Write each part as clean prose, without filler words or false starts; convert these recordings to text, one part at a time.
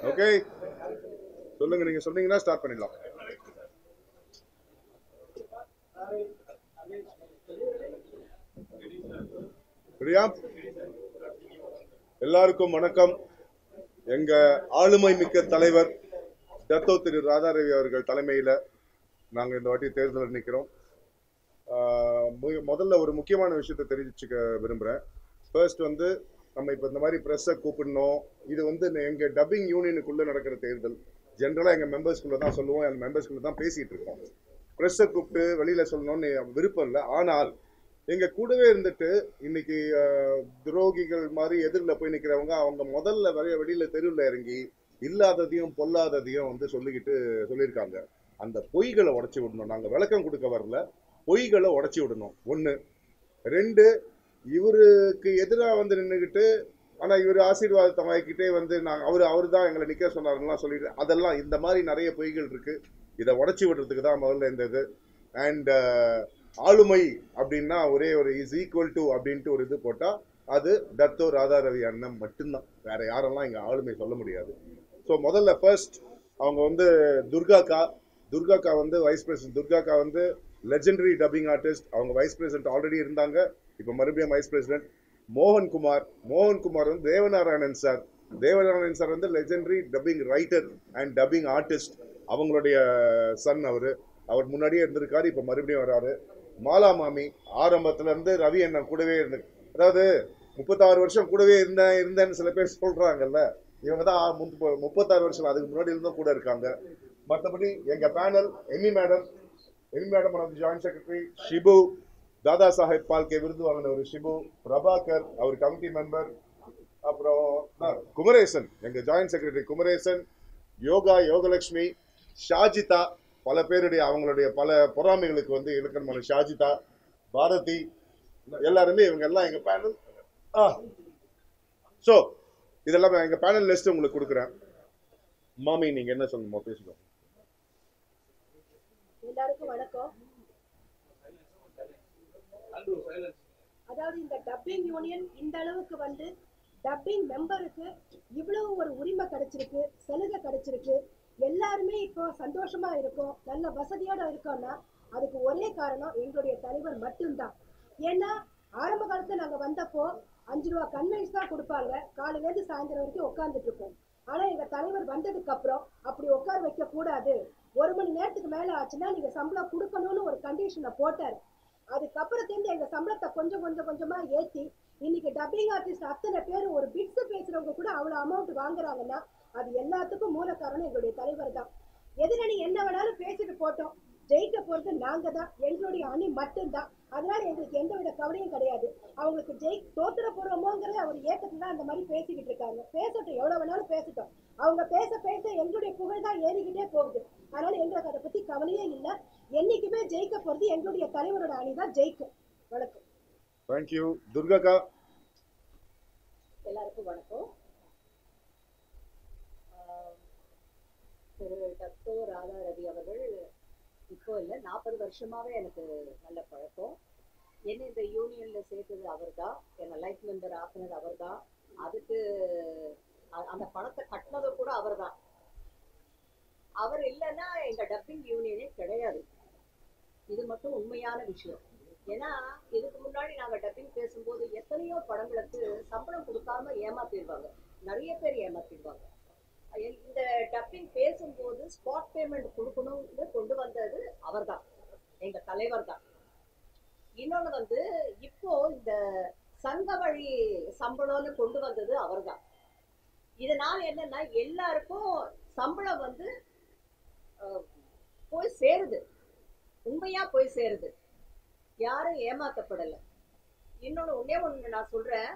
Okay, சொல்லுங்க. நீங்க சொன்னீங்கன்னா ஸ்டார்ட் பண்ணிடலாம். சரியா? எல்லாருக்கும் வணக்கம். எங்க ஆளுமை மிக்க தலைவர் டத்தோ திரு ராதாரவி அவர்கள் தலைமையில நாங்க இந்த வாட்டி தேர்தலில் நிற்கிறோம். முதல்ல ஒரு முக்கியமான விஷயத்தை தெரிவிச்சுக்க விரும்புகிறேன். ஃபர்ஸ்ட் வந்து நம்ம இப்போ இந்த மாதிரி ப்ரெஸ்ஸை கூப்பிடணும். இது வந்து எங்கள் டப்பிங் யூனியனுக்குள்ளே நடக்கிற தேர்தல். ஜென்ரலாக எங்கள் மெம்பர்ஸ்குள்ளே தான் சொல்லுவோம், எங்கள் மெம்பர்ஸ்குள்ளே தான் பேசிகிட்டு இருக்கோம். ப்ரெஸ்ஸை கூப்பிட்டு வெளியில் சொல்லணும்னு விருப்பம் இல்லை. ஆனால் எங்கள் கூடவே இருந்துட்டு இன்னைக்கு துரோகிகள் மாதிரி எதிரில் போய் நிற்கிறவங்க அவங்க முதல்ல வெளியில் தெருவில் இறங்கி இல்லாததையும் பொல்லாததையும் வந்து சொல்லியிருக்காங்க. அந்த பொய்களை உடச்சி விடணும். நாங்கள் விளக்கம் கொடுக்க வரல, பொய்களை உடச்சி விடணும். ஒன்று. ரெண்டு, இவருக்கு எதிராக வந்து நின்றுக்கிட்டு ஆனால் இவர் ஆசீர்வாதத்தை வாங்கிக்கிட்டே வந்து அவர் தான் எங்களை நிற்க சொன்னாருலாம் சொல்லிட்டு அதெல்லாம் இந்த மாதிரி நிறைய பொய்கள் இருக்கு. இதை உடச்சி விடுறதுக்கு தான் முதல்ல இந்த இது. அண்ட் ஆளுமை அப்படின்னா ஒரே ஒரு இஸ் ஈக்குவல் டு அப்படின்ட்டு ஒரு இது போட்டால் அது டத்தோ ராதாரவி அண்ணன் மட்டும்தான். வேற யாரெல்லாம் இங்கே ஆளுமை சொல்ல முடியாது. ஸோ முதல்ல ஃபர்ஸ்ட் அவங்க வந்து துர்காக்கா வந்து வைஸ் பிரசிடென்ட். துர்காக்கா வந்து லெஜெண்டரி டப்பிங் ஆர்டிஸ்ட். அவங்க வைஸ் பிரசிடென்ட் ஆல்ரெடி இருந்தாங்க, இப்போ மறுபடியும் வைஸ் பிரசிடென்ட். மோகன்குமார் வந்து தேவநாராயணன் சார் வந்து legendary dubbing writer and dubbing artist. அவங்களுடைய சன் அவர் முன்னாடியே இருந்திருக்காரு, இப்போ மறுபடியும் வராரு. மாலா மாமி ஆரம்பத்துல இருந்து ரவி அண்ணன் கூடவே இருந்து, அதாவது 36 வருஷம் கூடவே இருந்தேன்னு சில பேர் சொல்றாங்கல்ல, இவங்க தான் 36 வருஷம் அதுக்கு முன்னாடி இருந்தும் கூட இருக்காங்க. மற்றபடி எங்க panel Amy madam joint secretary, Shibu, Dada Saheb Phalke விருது வாங்கின ஒரு ஷிபு, பிரபாகர் அவர் கமிட்டி மெம்பர், அப்புறம் குமரேசன் எங்க ஜாயின்ட் செக்ரட்டரி குமரேசன், யோகலட்சுமி, ஷாஜிதா, பல பேருடைய அவங்களுடைய பல பொறாமைகளுக்கு வந்து இலக்கணமான ஷாஜிதா, பாரதி, எல்லாருமே இவங்க எல்லாம் எங்க பேனல். ஸோ இதெல்லாம் எங்க பேனல் லிஸ்ட் உங்களுக்கு கொடுக்குறேன். மாமி நீங்க என்ன சொல்லணுமோ பேசுங்க. எல்லாருக்கும் வணக்கம். அதாவது இந்த டப்பிங் யூனியன் இந்த அளவுக்கு வந்து டப்பிங் மெம்பருக்கு இவ்வளவு ஒரு உரிமை கிடைச்சிருக்கு, சலுகை கிடைச்சிருக்கு, எல்லாருமே இப்போ சந்தோஷமா இருக்கும், நல்ல வசதியோட இருக்கோம்னா அதுக்கு ஒரே காரணம் எங்களுடைய தலைவர் மட்டும்தான். ஏன்னா ஆரம்ப காலத்துல நாங்க வந்தப்போ 5 ரூபா கன்வென்ஸ் தான் கொடுப்பாங்க, காலையில இருந்து சாயந்தரம் வரைக்கும் உட்கார்ந்துட்டு இருப்போம். ஆனா எங்க தலைவர் வந்ததுக்கு அப்புறம் அப்படி உட்கார வைக்க கூடாது, 1 மணி நேரத்துக்கு மேல ஆச்சுன்னா நீங்க சம்பளம் கொடுக்கணும்னு ஒரு கண்டிஷனை போட்டாரு. அதுக்கப்புறத்துல எங்க சம்பளத்தை கொஞ்சமா ஏத்தி இன்னைக்கு டப்பிங் ஆர்டிஸ்ட் அத்தனை பேர் ஒரு பிட்ஸ் பேசுறவங்க கூட அவ்வளவு அமௌண்ட் வாங்குறாங்கன்னா அது எல்லாத்துக்கும் மூல காரணம் எங்களுடைய தலைவர் தான். எதிரணி என்ன வேணாலும் பேசிட்டு போட்டோம், ஜெயிக்க போறது நாங்க தான், எங்களுடைய அணி மட்டும்தான். அதனால எங்களுக்கு எந்தவித கவலையும் கிடையாது. அவங்களுக்கு தோத்துற போறோமோங்கிற ஒரு ஏக்கத்துல தான் அந்த மாதிரி பேசிக்கிட்டு இருக்காங்க. பேசட்டும், எவ்வளவு வேணாலும் பேசட்டும். அவங்க பேச எங்களுடைய புகழ் தான் ஏறிக்கிட்டே போகுது. அதனால எங்களுக்கு அதை பத்தி கவலையே இல்லை. என்னைக்குமே ஜெயிக்க போறது எங்களுடைய தலைவரோட அணி தான் ஜெயிக்கும். வணக்கம். தேங்க்யூ. துர்காக்கா. எல்லாருக்கும் வணக்கம். திரு டத்தோ ராதாரவி அவர்கள் இப்போ இல்லை, 40 வருஷமாவே எனக்கு நல்ல பழக்கம். என்ன இந்த யூனியன்ல சேர்த்தது அவர் தான், என்னை லைஃப் மெம்பர் ஆக்குனது அவர் தான், அதுக்கு அந்த பணத்தை கட்டினது கூட அவர் தான். அவர் இல்லைன்னா எங்க டப்பிங் யூனியனே கிடையாது. இது மட்டும் உண்மையான விஷயம். ஏன்னா இதுக்கு முன்னாடி நாங்க டப்பிங் பேசும்போது எத்தனையோ படங்களுக்கு சம்பளம் கொடுக்காம ஏமாத்திடுவாங்க, நிறைய பேர் ஏமாத்திடுவாங்க. இந்த டப்பிங் பேசும்போது ஸ்பாட் பேமெண்ட் கொடுக்கணும்னு கொண்டு வந்தது அவர் தான், எங்க தலைவர் தான். இன்னொன்னு வந்து இப்போ இந்த சங்க வழி சம்பளம்னு கொண்டு வந்தது அவர் தான். இதனால என்னன்னா எல்லாருக்கும் சம்பளம் வந்து போய் சேருது, உண்மையா போய் சேருது, யாரும் ஏமாத்தப்படலை. இன்னொன்னு ஒண்ணு நான் சொல்றேன்,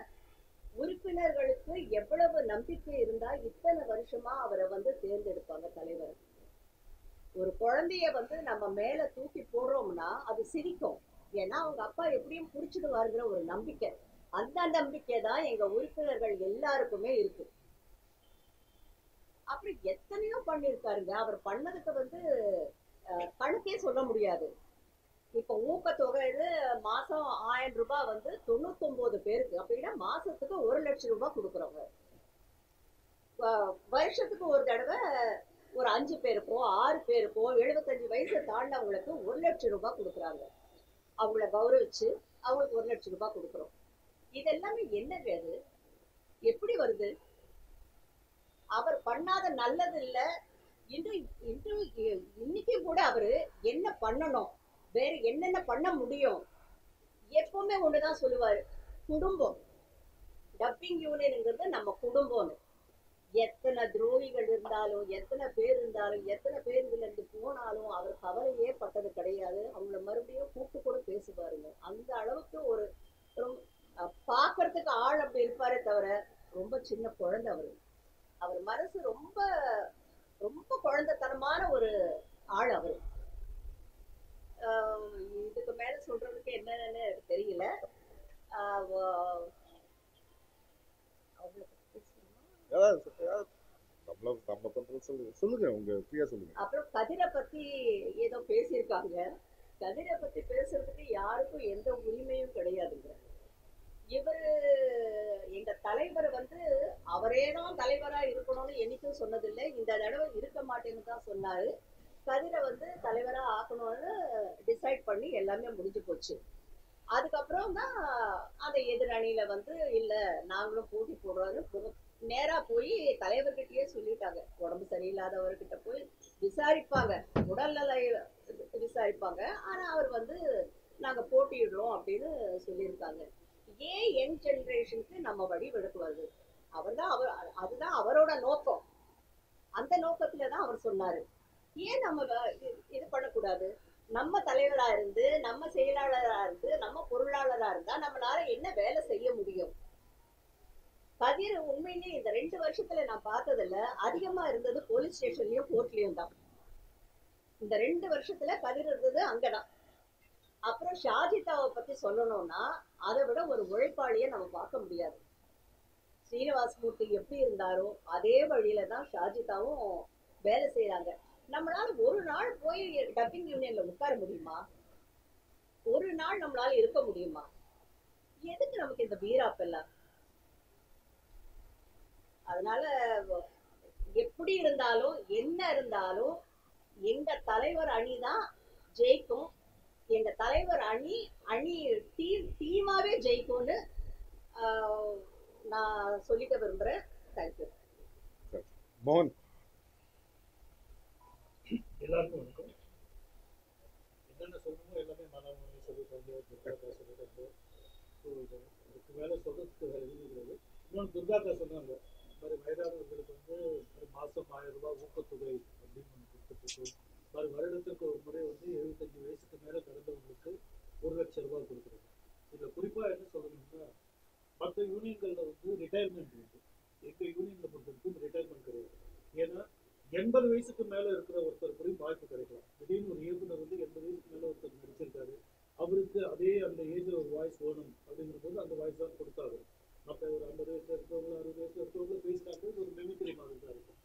உறுப்பினர்களுக்கு எவ்வளவு நம்பிக்கை இருந்தா இத்தனை வருஷமா அவரை வந்து தேர்ந்தெடுப்பாங்க தலைவர். ஒரு குழந்தைய வந்து நம்ம மேல தூக்கி போடுறோம்னா அது சிரிக்கும், ஏன்னா அவங்க அப்பா எப்படியும் புடிச்சிடுவாருங்கிற ஒரு நம்பிக்கை. அந்த நம்பிக்கை தான் எங்க உறுப்பினர்கள் எல்லாருக்குமே இருக்கு. அப்படி எத்தனையோ பண்ணிருக்காருங்க. அவர் பண்ணதுக்கு வந்து கணக்கே சொல்ல முடியாது. இப்ப ஊக்கத்தொகை மாசம் 1000 ரூபாய் வந்து 99 பேருக்கு, அப்படின்னா மாசத்துக்கு 1 லட்சம் ரூபாய் கொடுக்குறவங்க. வருஷத்துக்கு ஒரு தடவை ஒரு 5 பேருக்கோ 6 பேருக்கோ 75 வயசை தாண்டவங்களுக்கு 1,00,000 ரூபாய் கொடுக்குறாங்க. அவங்கள கௌரவிச்சு அவங்களுக்கு 1,00,000 ரூபாய் கொடுக்குறோம். இதெல்லாமே என்னங்க அது? எப்படி வருது? அவர் பண்ணாத நல்லது இல்ல. இன்னைக்கு கூட அவரு என்ன பண்ணணும், வேற என்னென்ன பண்ண முடியும், எப்பவுமே ஒண்ணுதான் சொல்லுவாரு, குடும்பம். டப்பிங் யூனியன்ங்கிறது நம்ம குடும்பம்னு. எத்தனை துரோகிகள் இருந்தாலும், எத்தனை பேர் இருந்தாலும், எத்தனை பேர் இதுல இருந்து போனாலும் அவர் கவலையே பட்டது கிடையாது. அவங்கள மறுபடியும் கூப்பிட்டு கூட பேசுவாருங்க. அந்த அளவுக்கு ஒரு பாக்குறதுக்கு ஆள் அப்படி இருப்பாரே தவிர ரொம்ப சின்ன குழந்தை அவரு. அவர் மனசு ரொம்ப ரொம்ப குழந்தைத்தனமான ஒரு ஆள் அவரு. இதுக்கு மேல சொல்றதுக்கு என்னன்னு தெரியல. அப்புறம் கதிரை பத்தி ஏதோ பேசியிருக்காங்க. கதிரை பத்தி பேசுறதுக்கு யாருக்கும் எந்த உரிமையும் கிடையாதுங்க. இவரு எங்க தலைவர் அவரேதான் தலைவரா இருக்கணும்னு என்னைக்கும் சொன்னதில்லை. இந்த தடவை இருக்க மாட்டேன்னு தான் சொன்னாரு. கதிரை தலைவரா ஆக்கணும்னு டிசைட் பண்ணி எல்லாமே முடிஞ்சு போச்சு. அதுக்கப்புறம் தான் அந்த எதிரணியில இல்ல நாங்களும் போட்டி போடுறோம்னு நேரா போய் தலைவர்கிட்டயே சொல்லிட்டாங்க. உடம்பு சரியில்லாதவர்கிட்ட போய் விசாரிப்பாங்க, உடல்நல விசாரிப்பாங்க. ஆனா அவர் நாங்க போட்டியிடுறோம் அப்படின்னு சொல்லியிருக்காங்க. ஏன் யங் ஜெனரேஷனுக்கு நம்ம வழி விடுக்குவது? அதுதான் அவரோட நோக்கம். அந்த நோக்கத்துலதான் அவர் சொன்னாரு. ஏன் நம்ம இது பண்ணக்கூடாது? நம்ம தலைவரா இருந்து, நம்ம செயலாளரா இருந்து, நம்ம பொருளாளரா இருந்தா நம்மளால என்ன வேலை செய்ய முடியும்? கதிர் உண்மையிலே இந்த 2 வருஷத்துல நான் பார்த்ததுல அதிகமா இருந்தது போலீஸ் ஸ்டேஷன்லயும் கோர்ட்லயும் தான். இந்த 2 வருஷத்துல கதிர் இருந்தது அங்கதான். அப்புறம் ஷாஜிதாவை பத்தி சொல்லணும்னா அதை விட ஒரு உழைப்பாளிய நம்ம பார்க்க முடியாது. ஸ்ரீனிவாசமூர்த்தி எப்படி இருந்தாரோ அதே வழியில தான் ஷாஜிதாவும் வேலை செய்யறாங்க. நம்மளால ஒரு நாள் போய் டப்பிங் யூனியன்ல உட்கார முடியுமா? ஒரு நாள் நம்மளால இருக்க முடியுமா? எதுக்கு நமக்கு இந்த வீராப்பெல்லாம்? அதனால எப்படி இருந்தாலும் என்ன இருந்தாலும் எங்க தலைவர் அணிதான் ஜெயிக்கும். எங்க தலைவர் அணி டீமாவே ஜெயிக்கும்னு நான் சொல்லிக்க விரும்புறேன். தேங்க்யூ. மோகன். எல்லாருக்கும் வணக்கம். என்னென்ன சொல்லணுமோ எல்லாமே மனநோய் சொல்லிட்டாங்க, சொல்லிட்டாங்க. இதுக்கு மேல சொல்றதுக்கு வேற எதுவும் கிடையாது. இன்னொன்று துர்காக்கா சொன்னாங்க, இந்த மாதிரி வயதானவர்களுக்கு ஒரு மாசம் 1000 ரூபாய் ஊக்கத்தொகை அப்படின்னு கொடுத்துட்டு இருக்கோம். வருடத்துக்கு ஒரு முறை 75 வயசுக்கு மேல கடந்தவங்களுக்கு 1,00,000 ரூபாய் கொடுக்குறது. இதுல குறிப்பா என்ன சொல்லணும்னா, மற்ற யூனியன்கள்ல ரிட்டையர்மெண்ட் இருக்கு. எங்க யூனியன்ல பொறுத்தவரைக்கும் ரிட்டையர்மெண்ட் கிடையாது. ஏன்னா 80 வயசுக்கு மேல இருக்கிற ஒருத்தருக்கும் வாய்ப்பு கிடைக்கலாம். திடீர்னு ஒரு இயக்குனர் 80 வயசுக்கு மேல ஒருத்தர் நடிச்சிருக்காரு, அவருக்கு அதே அந்த ஏஜ்ல ஒரு வாய்ஸ் வேணும் அப்படிங்கிற போது அந்த வாய்ஸ் தான் கொடுத்தாரு. மற்ற ஒரு 50 வயசுல இருக்கவங்க 60 வயசுல இருக்கவங்க பேசினாங்க, ஒரு மிமிக்ரி மாதிரி தான் இருக்கும்.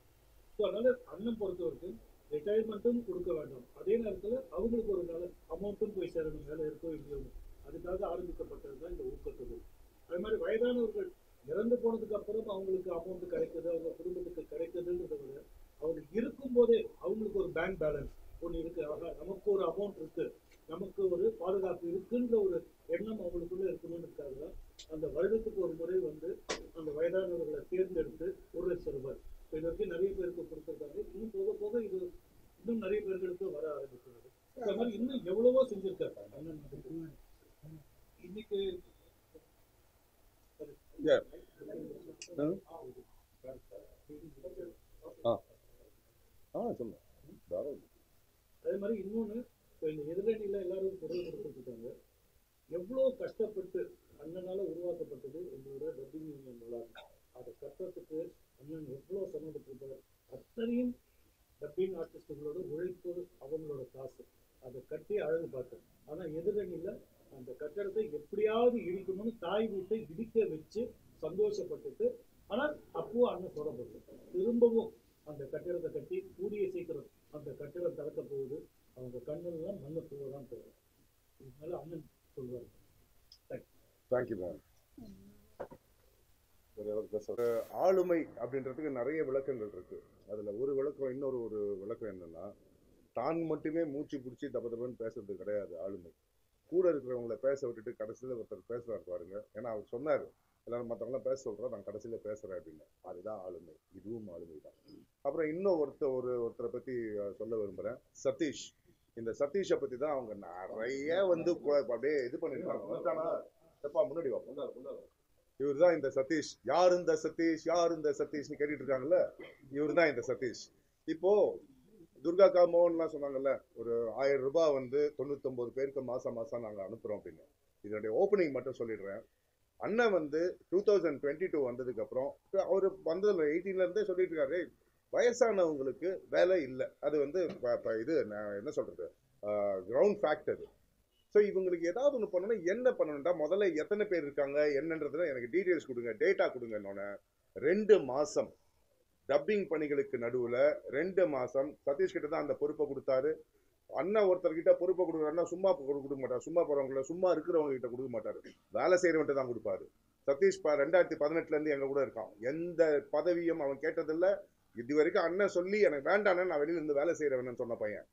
ஸோ அதனால அண்ணன் பொறுத்த வரைக்கும் ரிட்டையர்மெண்ட்டும் கொடுக்க வேண்டாம், அதே நேரத்தில் அவங்களுக்கு ஒரு நல்ல அமௌண்ட்டும் போய் சேரணும், வேலை இருக்கோ இல்லையோ. அதுக்காக ஆரம்பிக்கப்பட்டது தான் இந்த ஊக்கத்தொகை. அது மாதிரி வயதானவர்கள் இறந்து போனதுக்கு அப்புறம் அவங்களுக்கு அமௌண்ட் கிடைக்குது, அவங்க குடும்பத்துக்கு கிடைக்குதுன்றத விட அவங்க இருக்கும் போதே அவங்களுக்கு ஒரு பேங்க் பேலன்ஸ் ஒன்று இருக்கு. ஆக நமக்கு ஒரு அமௌண்ட் இருக்கு, நமக்கு ஒரு பாதுகாப்பு இருக்குன்ற ஒரு எண்ணம் அவங்களுக்குள்ள இருக்கணும்னுக்காக தான் அந்த வருடத்துக்கு ஒரு முறை அந்த வயதானவர்களை தேர்ந்தெடுத்து 1,00,000 ரூபாய் இது வரைக்கும் நிறைய பேருக்கு கொடுத்துருக்காங்க. இன்னும் போக போக இது இன்னும் நிறைய பேர்களுக்கு வர ஆரம்பிக்கிறது. இந்த மாதிரி இன்னும் எவ்வளவோ செஞ்சிருக்காங்க இன்னைக்கு. அதே மாதிரி இன்னொன்னு, இந்த எதிரணியில எல்லாரும் குரல் கொடுத்துருக்காங்க. எவ்வளவு கஷ்டப்பட்டு அண்ணனால உருவாக்கப்பட்டது எங்களோட டப்பிங் யூனியன் விளையாட்டு. அதை கட்டுறதுக்கு அண்ணன் எவ்வளவு சம்மந்தப்பட்டிருக்காரு. அத்தனையும் டப்பிங் ஆர்டிஸ்டுகளோட உழைப்பு, அவங்களோட காசு. அதை கட்டி அழகு பார்த்தேன். ஆனா எதிரணியில அந்த கட்டடத்தை எப்படியாவது இடிக்கணும்னு தாய் வீட்டை இடிக்க வச்சு சந்தோஷப்பட்டுட்டு, ஆனால் அப்போ அண்ணன் தொடர்பு திரும்பவும் அந்த கட்டிடத்தை கட்டி கூடிய சீக்கிரம் அந்த கட்டிடம் திறக்க போகுது. அவங்க கண்ணெல்லாம் மண்ணு போவதான் போகும். இதனால அண்ணன் சொல்வார். தேங்க்யூ. ஆளுமை அப்படின்றதுக்கு நிறைய விளக்கங்கள் இருக்கு. அதுல ஒரு விளக்கம், இன்னொரு விளக்கம் என்னன்னா, தான் மட்டுமே மூச்சு பிடிச்சி தபன்னு பேசுறது கிடையாது ஆளுமை. கூட இருக்கிறவங்கள பேச விட்டுட்டு கடைசியில் ஒருத்தர் பேசுறாரு பாருங்க. ஏன்னா அவர் சொன்னாரு, எல்லாரும் மற்றவங்களாம் பேச சொல்றோம், நான் கடைசியில பேசுறேன் அப்படின்னு. அதுதான் ஆளுமை. இதுவும் ஆளுமை தான். அப்புறம் இன்னும் ஒருத்தரை பத்தி சொல்ல விரும்புறேன், சதீஷ். இந்த சதீஷை பத்தி தான் அவங்க நிறைய அப்படியே இது பண்ணிருக்காங்க. முன்னாடி வாப்பா. இவர் தான் இந்த சதீஷ். யார் இந்த சதீஷ், யார் இந்த சதீஷ்னு கேட்டுட்டு இருக்காங்கல்ல, இவர் தான் இந்த சதீஷ். இப்போ துர்கா மோகன்லாம் சொன்னாங்கல்ல, ஒரு 1000 ரூபாய் 99 பேருக்கு மாசம் நாங்க அனுப்புறோம் அப்படின்னு. இதனுடைய ஓப்பனிங் மட்டும் சொல்லிடுறேன். அண்ணன் 2022 வந்ததுக்கு அப்புறம் அவரு வந்ததுல 18ல இருந்தே சொல்லிட்டு இருக்காரு, வயசானவங்களுக்கு வேலை இல்லை. அது இது நான் என்ன சொல்றது, கிரவுண்ட் ஃபேக்டர். ஸோ இவங்களுக்கு ஏதாவது ஒன்று பண்ணணும். என்ன பண்ணணும்டா, முதல்ல எத்தனை பேர் இருக்காங்க என்னன்றதுல எனக்கு டீட்டெயில்ஸ் கொடுங்க, டேட்டா கொடுங்கன்னு. 2 மாசம் டப்பிங் பணிகளுக்கு நடுவில் 2 மாசம் சதீஷ் கிட்ட தான் அந்த பொறுப்பை கொடுத்தாரு. அண்ணன் ஒருத்தர்கிட்ட பொறுப்பை கொடுக்குறாருன்னா சும்மா கொடுக்க மாட்டார். சும்மா போறவங்கள, சும்மா இருக்கிறவங்க கிட்ட கொடுக்க மாட்டாரு, வேலை செய்யறவன்ட்டு தான் கொடுப்பாரு. சதீஷ் 2018 இருந்து எங்க கூட இருக்கான். எந்த பதவியும் அவன் கேட்டதில்லை. இது வரைக்கும் அண்ணன் சொல்லி எனக்கு வேண்டானே, நான் வெளியில இருந்து வேலை செய்யறவன்னு சொன்ன பையன்.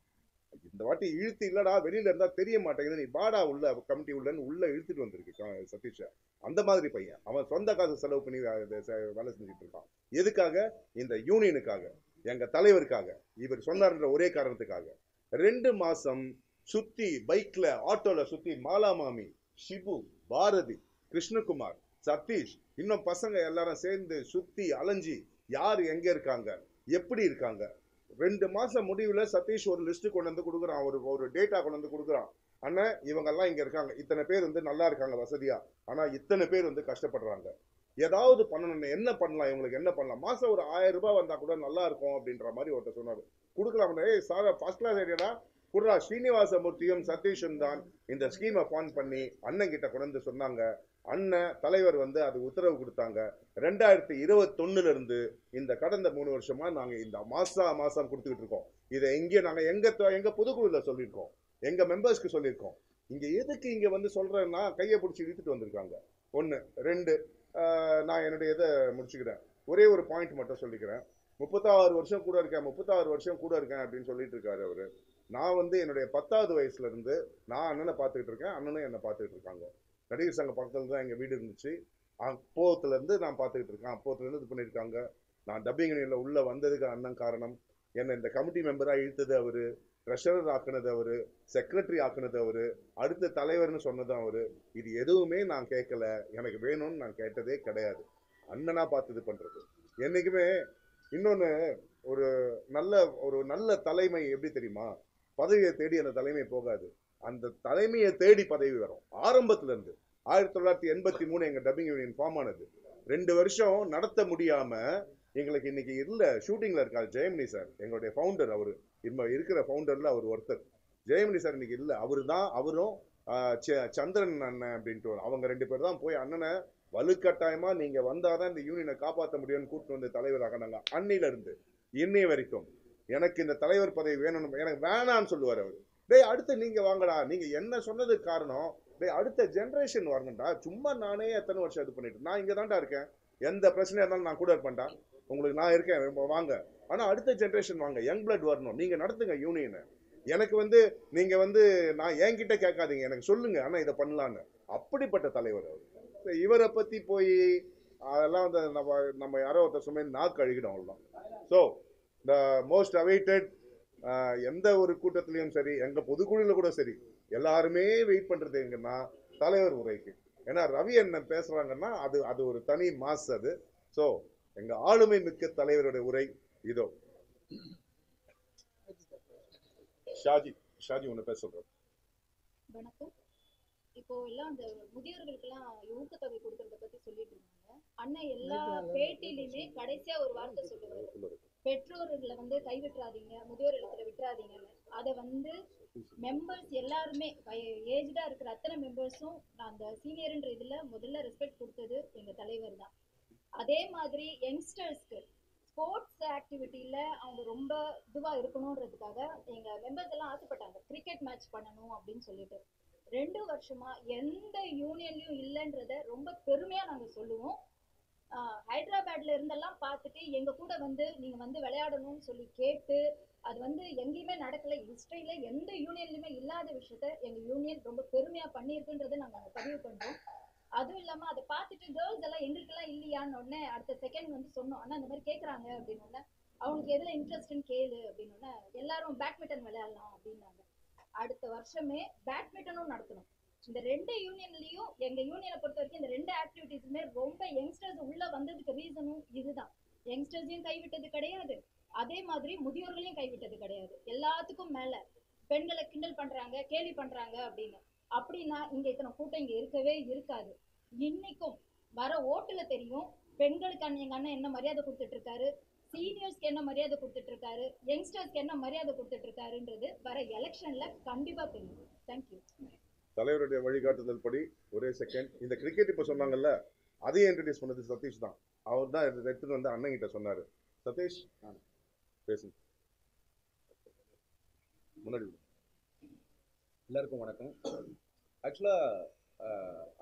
இந்த வாட்டி இழுத்து, இல்லடா வெளியில இருந்தா தெரிய மாட்டேங்குது, நீ பாடா உள்ள கமிட்டி உள்ள இழுத்துட்டு வந்திருக்கு சதீஷ. அந்த மாதிரி பையன். அவன் சொந்த காசு செலவு பண்ணி வேலை செஞ்சுட்டு இருக்கான். எதுக்காக? இந்த யூனியனுக்காக, எங்க தலைவருக்காக. இவர் சொன்னார்ன்ற ஒரே காரணத்துக்காக 2 மாசம் சுத்தி, பைக்ல ஆட்டோல சுத்தி, மாலாமாமி, ஷிபு, பாரதி, கிருஷ்ணகுமார், சதீஷ், இன்னும் பசங்க எல்லாரும் சேர்ந்து சுத்தி அலைஞ்சி யாரு எங்க இருக்காங்க, எப்படி இருக்காங்க. 2 மாசம் முடிவுல சதீஷ் ஒரு லிஸ்ட் கொண்டு வந்து கொடுக்குறான், ஒரு டேட்டா கொண்டு வந்து கொடுக்குறான். அண்ணன் இவங்க எல்லாம் இங்க இருக்காங்க, இத்தனை பேர் நல்லா இருக்காங்க வசதியா, ஆனா இத்தனை பேர் கஷ்டப்படுறாங்க. ஏதாவது பண்ணணும், என்ன பண்ணலாம், இவங்களுக்கு என்ன பண்ணலாம், மாசம் ஒரு 1000 ரூபாய் வந்தா கூட நல்லா இருக்கும் அப்படின்ற மாதிரி ஒருத்தர் சொன்னாரு. கொடுக்கலாம். சார் ஃபர்ஸ்ட் கிளாஸ் ஐடியாடா குடுறா. ஸ்ரீனிவாசமூர்த்தியும் சதீஷும் தான் இந்த ஸ்கீமை ஃபார்ம் பண்ணி அண்ணன் கிட்ட கொண்டு வந்து சொன்னாங்க. அண்ணன் தலைவர் அது உத்தரவு கொடுத்தாங்க. 2021 இருந்து இந்த கடந்த 3 வருஷமா நாங்க இந்த மாசம் கொடுத்துக்கிட்டு இருக்கோம். இதை நாங்க எங்க பொதுக்குழுல சொல்லியிருக்கோம், எங்க மெம்பர்ஸ்க்கு சொல்லியிருக்கோம். இங்க எதுக்கு இங்க சொல்றேன்னா, கையை பிடிச்சி இழுத்துட்டு வந்திருக்காங்க. 1 2 நான் என்னுடைய இதை முடிச்சுக்கிறேன். ஒரே ஒரு பாயிண்ட் மட்டும் சொல்லிக்கிறேன். 36 வருஷம் கூட இருக்கேன், 36 வருஷம் கூட இருக்கேன் அப்படின்னு சொல்லிட்டு இருக்காரு அவரு. நான் என்னுடைய 10வது வயசுல இருந்து நான் அண்ணனை பார்த்துக்கிட்டு இருக்கேன், அண்ணனும் என்னை பார்த்துக்கிட்டு இருக்காங்க. நடிகர் சங்க பக்கத்துல தான் எங்க வீடு இருந்துச்சு. அப்போத்துல இருந்து நான் பார்த்துக்கிட்டு இருக்கேன். அப்போத்துல இருந்து இது பண்ணியிருக்காங்க. நான் டப்பிங் யூனியன்ல உள்ள வந்ததுக்கு அண்ணன் காரணம். என்னை இந்த கமிட்டி மெம்பரா இழுத்தது அவரு, ட்ரெஷரர் ஆக்குனது அவரு, செக்ரட்டரி ஆக்குனது அவரு, அடுத்த தலைவர்னு சொன்னது அவரு. இது எதுவுமே நான் கேட்கல, எனக்கு வேணும்னு நான் கேட்டதே கிடையாது. அண்ணனா பார்த்து இது பண்றது. என்னைக்குமே இன்னொன்னு, ஒரு நல்ல தலைமை எப்படி தெரியுமா, பதவியை தேடி அந்த தலைமை போகாது, அந்த தலைமையை தேடி பதவி வரும். ஆரம்பத்துல இருந்து 1983 எங்க டப்பிங் யூனியன் ஃபார்ம் ஆனது. 2 வருஷம் நடத்த முடியாம எங்களுக்கு இன்னைக்கு இல்ல, ஷூட்டிங்ல இருக்காரு ஜெயமணி சார், எங்களுடைய ஃபவுண்டர். அவரு இருக்கிற ஃபவுண்டர்ல அவர் ஒருத்தர். ஜெயமணி சார் இன்னைக்கு இல்ல. அவரும் சந்திரன் அண்ணன் அப்படின்ட்டு அவங்க 2 பேர் தான் போய் அண்ணனை வலுக்கட்டாயமா நீங்க வந்தாதான் இந்த யூனியனை காப்பாற்ற முடியும்னு கூப்பிட்டு வந்து தலைவராக நாங்க. அன்னில இருந்து இன்னை வரைக்கும் எனக்கு இந்த தலைவர் பதவி வேணும்னு, எனக்கு வேணான்னு சொல்லுவார் அவர். டேய் அடுத்து நீங்க வாங்கடா, நீங்க என்ன சொன்னதுக்கு காரணம், டேய் அடுத்த ஜென்ரேஷன் வரணும்டா. சும்மா நானே எத்தனை வருஷம் இது பண்ணிட்டு, நான் இங்க தான்டா இருக்கேன், எந்த பிரச்சனையா இருந்தாலும் நான் கூட இருப்பேன்டா, உங்களுக்கு நான் இருக்கேன் வாங்க. ஆனா அடுத்த ஜென்ரேஷன் வாங்க, யங் பிளட் வரணும், நீங்க நடத்துங்க யூனியனை. எனக்கு நீங்க நான் என்கிட்ட கேட்காதீங்க, எனக்கு சொல்லுங்க, ஆனா இதை பண்ணலான்னு. அப்படிப்பட்ட தலைவர் அவர். இவரை பத்தி போய் அதெல்லாம் நம்ம யாரோ ஒருத்தர் சொன்ன நாக்கு அழுகிடும், அவ்வளவுதான். ஸோ த மோஸ்ட் அவைட்டட், எந்த ஒரு கூட்டத்திலையும் சரி, எங்க பொதுக்குழுல கூட சரி, எல்லாருமே வெயிட் பண்றது எங்கன்னா தலைவர் உரைக்கு. ஏன்னா ரவி என்ன பேசுறாங்கன்னா அது ஒரு தனி மாஸ் அது. ஸோ எங்க ஆளுமை மிக்க தலைவருடைய உரை இதோ. ஷாஜி ஒண்ணு பேச சொல்றேன். வணக்கம். இப்போ எல்லாம் அந்த முதியோர்களுக்கெல்லாம் ஊக்கத்தொகை கொடுக்கறத பத்தி சொல்லிட்டு இருந்தாங்க. அண்ணன் எல்லா பேட்டிலையுமே கடைசியா ஒரு வார்த்தை சொல்லுவாரு, பெற்றோர்களை கைவிட்டுறாதீங்க, முதியோர் இல்லத்துல விட்டுறாதீங்கன்னு. அதை மெம்பர்ஸ் எல்லாருமே ஏஜ்டா இருக்கிற அத்தனை மெம்பர்ஸும் அந்த சீனியர்ன்ற இதுல முதல்ல ரெஸ்பெக்ட் கொடுத்தது எங்க தலைவர் தான். அதே மாதிரி யங்ஸ்டர்ஸ்க்கு ஸ்போர்ட்ஸ் ஆக்டிவிட்டியில அவங்க ரொம்ப இதுவா இருக்கணும்ன்றதுக்காக எங்க மெம்பர்ஸ் எல்லாம் ஆசைப்பட்டாங்க, கிரிக்கெட் மேட்ச் பண்ணணும் அப்படின்னு சொல்லிட்டு. 2 வருஷமா எந்த யூனியன்லயும் இல்லைன்றத ரொம்ப பெருமையா நாங்க சொல்லுவோம். ஹைதராபாத்ல இருந்தெல்லாம் பார்த்துட்டு எங்க கூட வந்து நீங்க வந்து விளையாடணும்னு சொல்லி கேட்டு அது வந்து எங்கேயுமே நடக்கல. ஹிஸ்டரியில எந்த யூனியன்லயுமே இல்லாத விஷயத்த எங்க யூனியன் ரொம்ப பெருமையா பண்ணியிருக்குன்றதை நாங்க பதிவு பண்றோம். அதுவும் இல்லாம அதை பார்த்துட்டு கேர்ள்ஸ் எல்லாம் எங்களுக்கெல்லாம் இல்லையான்னு உடனே அடுத்த செகண்ட் வந்து சொன்னோம், ஆனா இந்த மாதிரி கேட்கறாங்க அப்படின்னு. அவங்களுக்கு எதுல இன்ட்ரெஸ்ட்னு கேளு அப்படின்னு எல்லாரும் பேட்மிண்டன் விளையாடலாம் அப்படின்னாங்க. அடுத்த வருஷமே பேட்மிண்டனும் நடத்தணும். இந்த 2 யூனியன்லயும் எங்க யூனியனை பொறுத்த வரைக்கும் இந்த 2 ஆக்டிவிட்டிஸுமே ரொம்ப யங்ஸ்டர்ஸ் உள்ள வந்ததுக்கு ரீசனும் இதுதான். யங்ஸ்டர்ஸையும் கைவிட்டது கிடையாது, அதே மாதிரி முதியோர்களையும் கைவிட்டது கிடையாது. எல்லாத்துக்கும் மேல பெண்களை கிண்டல் பண்றாங்க, கேலி பண்றாங்க அப்படின்னு. அப்படின்னா இங்க இத்தனை கூட்டம் இங்க இருக்கவே இருக்காது. இன்னைக்கும் வர ஓட்டுல தெரியும் பெண்களுக்கு எங்க அண்ணன் என்ன மரியாதை கொடுத்துட்டு இருக்காரு, சீனியர்ஸ்க்கு என்ன மரியாதை கொடுத்துட்டு இருக்காரு, யங்ஸ்டர்ஸ்க்கு என்ன மரியாதை கொடுத்துட்டு இருக்காருன்றது வர எலெக்ஷன்ல கண்டிப்பா தெரியும். தேங்க்யூ. தலைவருடைய வழிகாட்டுதல் படி ஒரே செகண்ட் இந்த கிரிக்கெட் இப்போ சொன்னாங்கல்ல, அதையும் இன்ட்ரடியூஸ் பண்ணது சதீஷ் தான். அவர் தான் எடுத்துட்டு வந்து அண்ணன் கிட்ட சொன்னாரு. சதீஷ் பேசுங்க. முன்னாடி எல்லாருக்கும் வணக்கம். ஆக்சுவலாக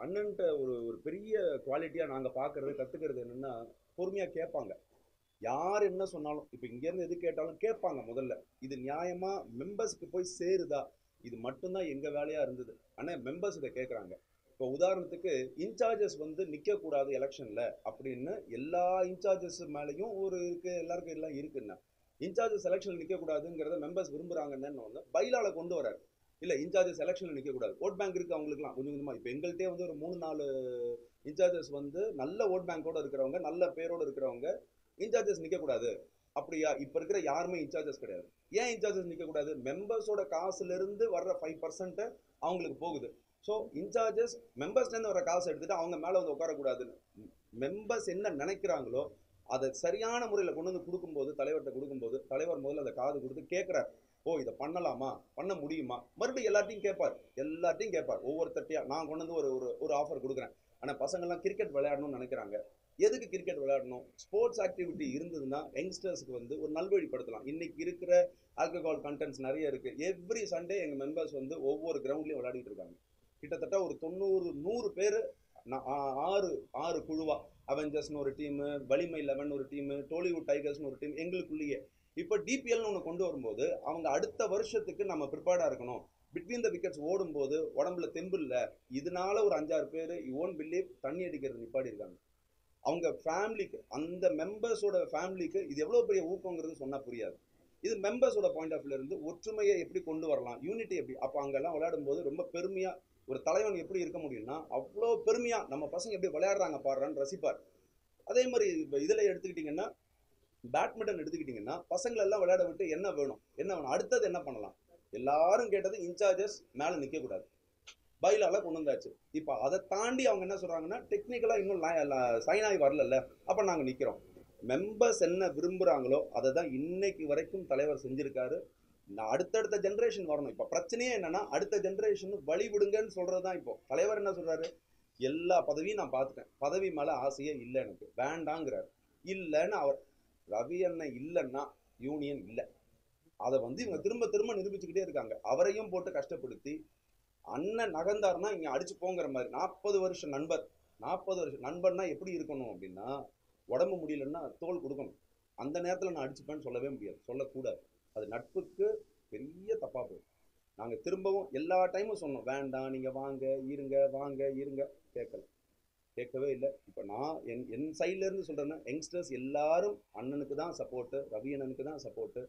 அண்ணன்ட்ட ஒரு பெரிய குவாலிட்டியாக நாங்கள் பார்க்குறது கற்றுக்கிறது என்னென்னா, பொறுமையாக கேட்பாங்க. யார் என்ன சொன்னாலும், இப்போ இங்கேருந்து எது கேட்டாலும் கேட்பாங்க. முதல்ல இது நியாயமாக மெம்பர்ஸுக்கு போய் சேருதா, இது மட்டும்தான் எங்கள் வேலையாக இருந்தது. ஆனால் மெம்பர்ஸ் இதை கேட்குறாங்க. இப்போ உதாரணத்துக்கு இன்சார்ஜஸ் வந்து நிற்கக்கூடாது எலெக்ஷனில் அப்படின்னு எல்லா இன்சார்ஜஸ் மேலேயும் ஒரு இருக்குது, எல்லாருக்கும் எல்லாம் இருக்குன்னா இன்சார்ஜஸ் எலெக்ஷனில் நிற்கக்கூடாதுங்கிறத மெம்பர்ஸ் விரும்புகிறாங்கன்னு ஒன்று பைலால கொண்டு வராரு. இல்லை இன்சார்ஜஸ் எலெக்ஷனில் நிற்கக்கூடாது, ஓட் பேங்க் இருக்குது அவங்களுக்குலாம் கொஞ்சம் கொஞ்சமாக. இப்போ எங்கள்கிட்டே வந்து ஒரு 3-4 இன்சார்ஜஸ் வந்து நல்ல ஓட் பேங்கோடு இருக்கிறவங்க, நல்ல பேரோடு இருக்கிறவங்க இன்சார்ஜஸ் நிற்கக்கூடாது. அப்படியா? இப்போ இருக்கிற யாருமே இன்சார்ஜஸ் கிடையாது. ஏன் இன்சார்ஜஸ் நிற்கக்கூடாது? மெம்பர்ஸோட காசுலேருந்து வர்ற 5% அவங்களுக்கு போகுது. ஸோ இன்சார்ஜஸ் மெம்பர்ஸ்லேருந்து வர காசு எடுத்துகிட்டு அவங்க மேலே வந்து உட்காரக்கூடாதுன்னு மெம்பர்ஸ் என்ன நினைக்கிறாங்களோ அதை சரியான முறையில் கொண்டு வந்து கொடுக்கும்போது, தலைவர்கிட்ட கொடுக்கும்போது, தலைவர் முதல்ல அதை காது கொடுத்து கேட்குறாரு. ஓ இதை பண்ணலாமா, பண்ண முடியுமா, மறுபடியும் எல்லாத்தையும் கேட்பார் ஒவ்வொருத்தட்டியா. நான் கொண்டு வந்து ஒரு ஆஃபர் கொடுக்குறேன். ஆனால் பசங்கள்லாம் கிரிக்கெட் விளையாடணும்னு நினைக்கிறாங்க. எதுக்கு கிரிக்கெட் விளையாடணும்? ஸ்போர்ட்ஸ் ஆக்டிவிட்டி இருந்ததுன்னா யங்ஸ்டர்ஸுக்கு வந்து ஒரு நல்வழிப்படுத்தலாம். இன்னைக்கு இருக்கிற ஆல்கஹால் கண்டென்ட்ஸ் நிறைய இருக்குது. எவ்ரி சண்டே எங்கள் மெம்பர்ஸ் வந்து ஒவ்வொரு கிரவுண்ட்லேயும் விளையாடிட்டு இருக்காங்க. கிட்டத்தட்ட ஒரு 90-100 பேர் 6 குழுவா, அவெஞ்சர்ஸ்னு ஒரு டீமு, வலிமை 11 ஒரு டீமு, டோலிவுட் டைகர்ஸ்னு ஒரு டீம் எங்களுக்குள்ளேயே. இப்போ டிபிஎல்னு ஒன்று கொண்டு வரும்போது அவங்க அடுத்த வருஷத்துக்கு நம்ம ப்ரிப்பேர்டாக இருக்கணும். பிட்வீன் த விக்கெட்ஸ் ஓடும்போது உடம்புல தெம்பு இல்லை, இதனால ஒரு 5-6 பேர் யூ ஓன்ட் பிலீவ் தண்ணி அடிக்கிறது நிப்பாடி இருக்காங்க. அவங்க ஃபேமிலிக்கு, அந்த மெம்பர்ஸோட ஃபேமிலிக்கு இது எவ்வளோ பெரிய ஊக்கங்கிறது சொன்னால் புரியாது. இது மெம்பர்ஸோட பாயிண்ட் ஆஃப் வியூல இருந்து ஒற்றுமையை எப்படி கொண்டு வரலாம், யூனிட்டி எப்படி. அப்போ அங்கெல்லாம் விளையாடும் போது ரொம்ப பெருமையாக ஒரு தலைவன் எப்படி இருக்க முடியும்னா, அவ்வளோ பெருமையாக நம்ம பசங்க எப்படி விளையாடுறாங்க பாடுறான்னு ரசிப்பார். அதே மாதிரி இப்போ இதில் எடுத்துக்கிட்டிங்கன்னா, பேட்மிண்டன் எடுத்துக்கிட்டிங்கன்னா, பசங்களெல்லாம் விளையாட விட்டு என்ன வேணும் அடுத்தது என்ன பண்ணலாம், எல்லாரும் கேட்டது இன்சார்ஜஸ் மேலே நிற்கக்கூடாது, பைலால கொண்டு வந்தாச்சு. இப்போ அதை தாண்டி அவங்க என்ன சொல்கிறாங்கன்னா, டெக்னிக்கலாக இன்னும் சைன் ஆகி வரல, அப்போ நாங்கள் நிற்கிறோம். மெம்பர்ஸ் என்ன விரும்புகிறாங்களோ அதை தான் இன்னைக்கு வரைக்கும் தலைவர் செஞ்சுருக்காரு. அடுத்தடுத்த ஜென்ரேஷன் வரணும். இப்போ பிரச்சனையே என்னன்னா, அடுத்த ஜென்ரேஷன் வழி விடுங்கன்னு சொல்கிறது தான். இப்போ தலைவர் என்ன சொல்கிறாரு, எல்லா பதவியும் நான் பார்த்துட்டேன், பதவி மேலே ஆசையே இல்லை, எனக்கு வேண்டாங்கிறாரு. இல்லைன்னு அவர் ரவி அண்ணன் இல்லைன்னா யூனியன் இல்லை. அதை வந்து இவங்க திரும்ப திரும்ப நிரூபிச்சுக்கிட்டே இருக்காங்க. அவரையும் போட்டு கஷ்டப்படுத்தி அண்ணன் நகர்ந்தாருன்னா இங்கே அடிச்சு போங்கிற மாதிரி. 40 வருஷம் நண்பர்னா எப்படி இருக்கணும் அப்படின்னா, உடம்பு முடியலன்னா தோல் கொடுக்கணும். அந்த நேரத்தில் நான் அடிச்சுப்பேன்னு சொல்லவே முடியாது, சொல்லக்கூடாது. அது நட்புக்கு பெரிய தப்பாக போயிடும். நாங்கள் திரும்பவும் எல்லா டைமும் சொன்னோம், வேண்டாம் நீங்கள் வாங்க இருங்க, கேட்கவே இல்லை. இப்போ நான் என் சைட்லேருந்து சொல்கிறேன்னா, யங்ஸ்டர்ஸ் எல்லாரும் அண்ணனுக்கு தான் சப்போர்ட்டு, ரவி அண்ணனுக்கு தான் சப்போர்ட்டு.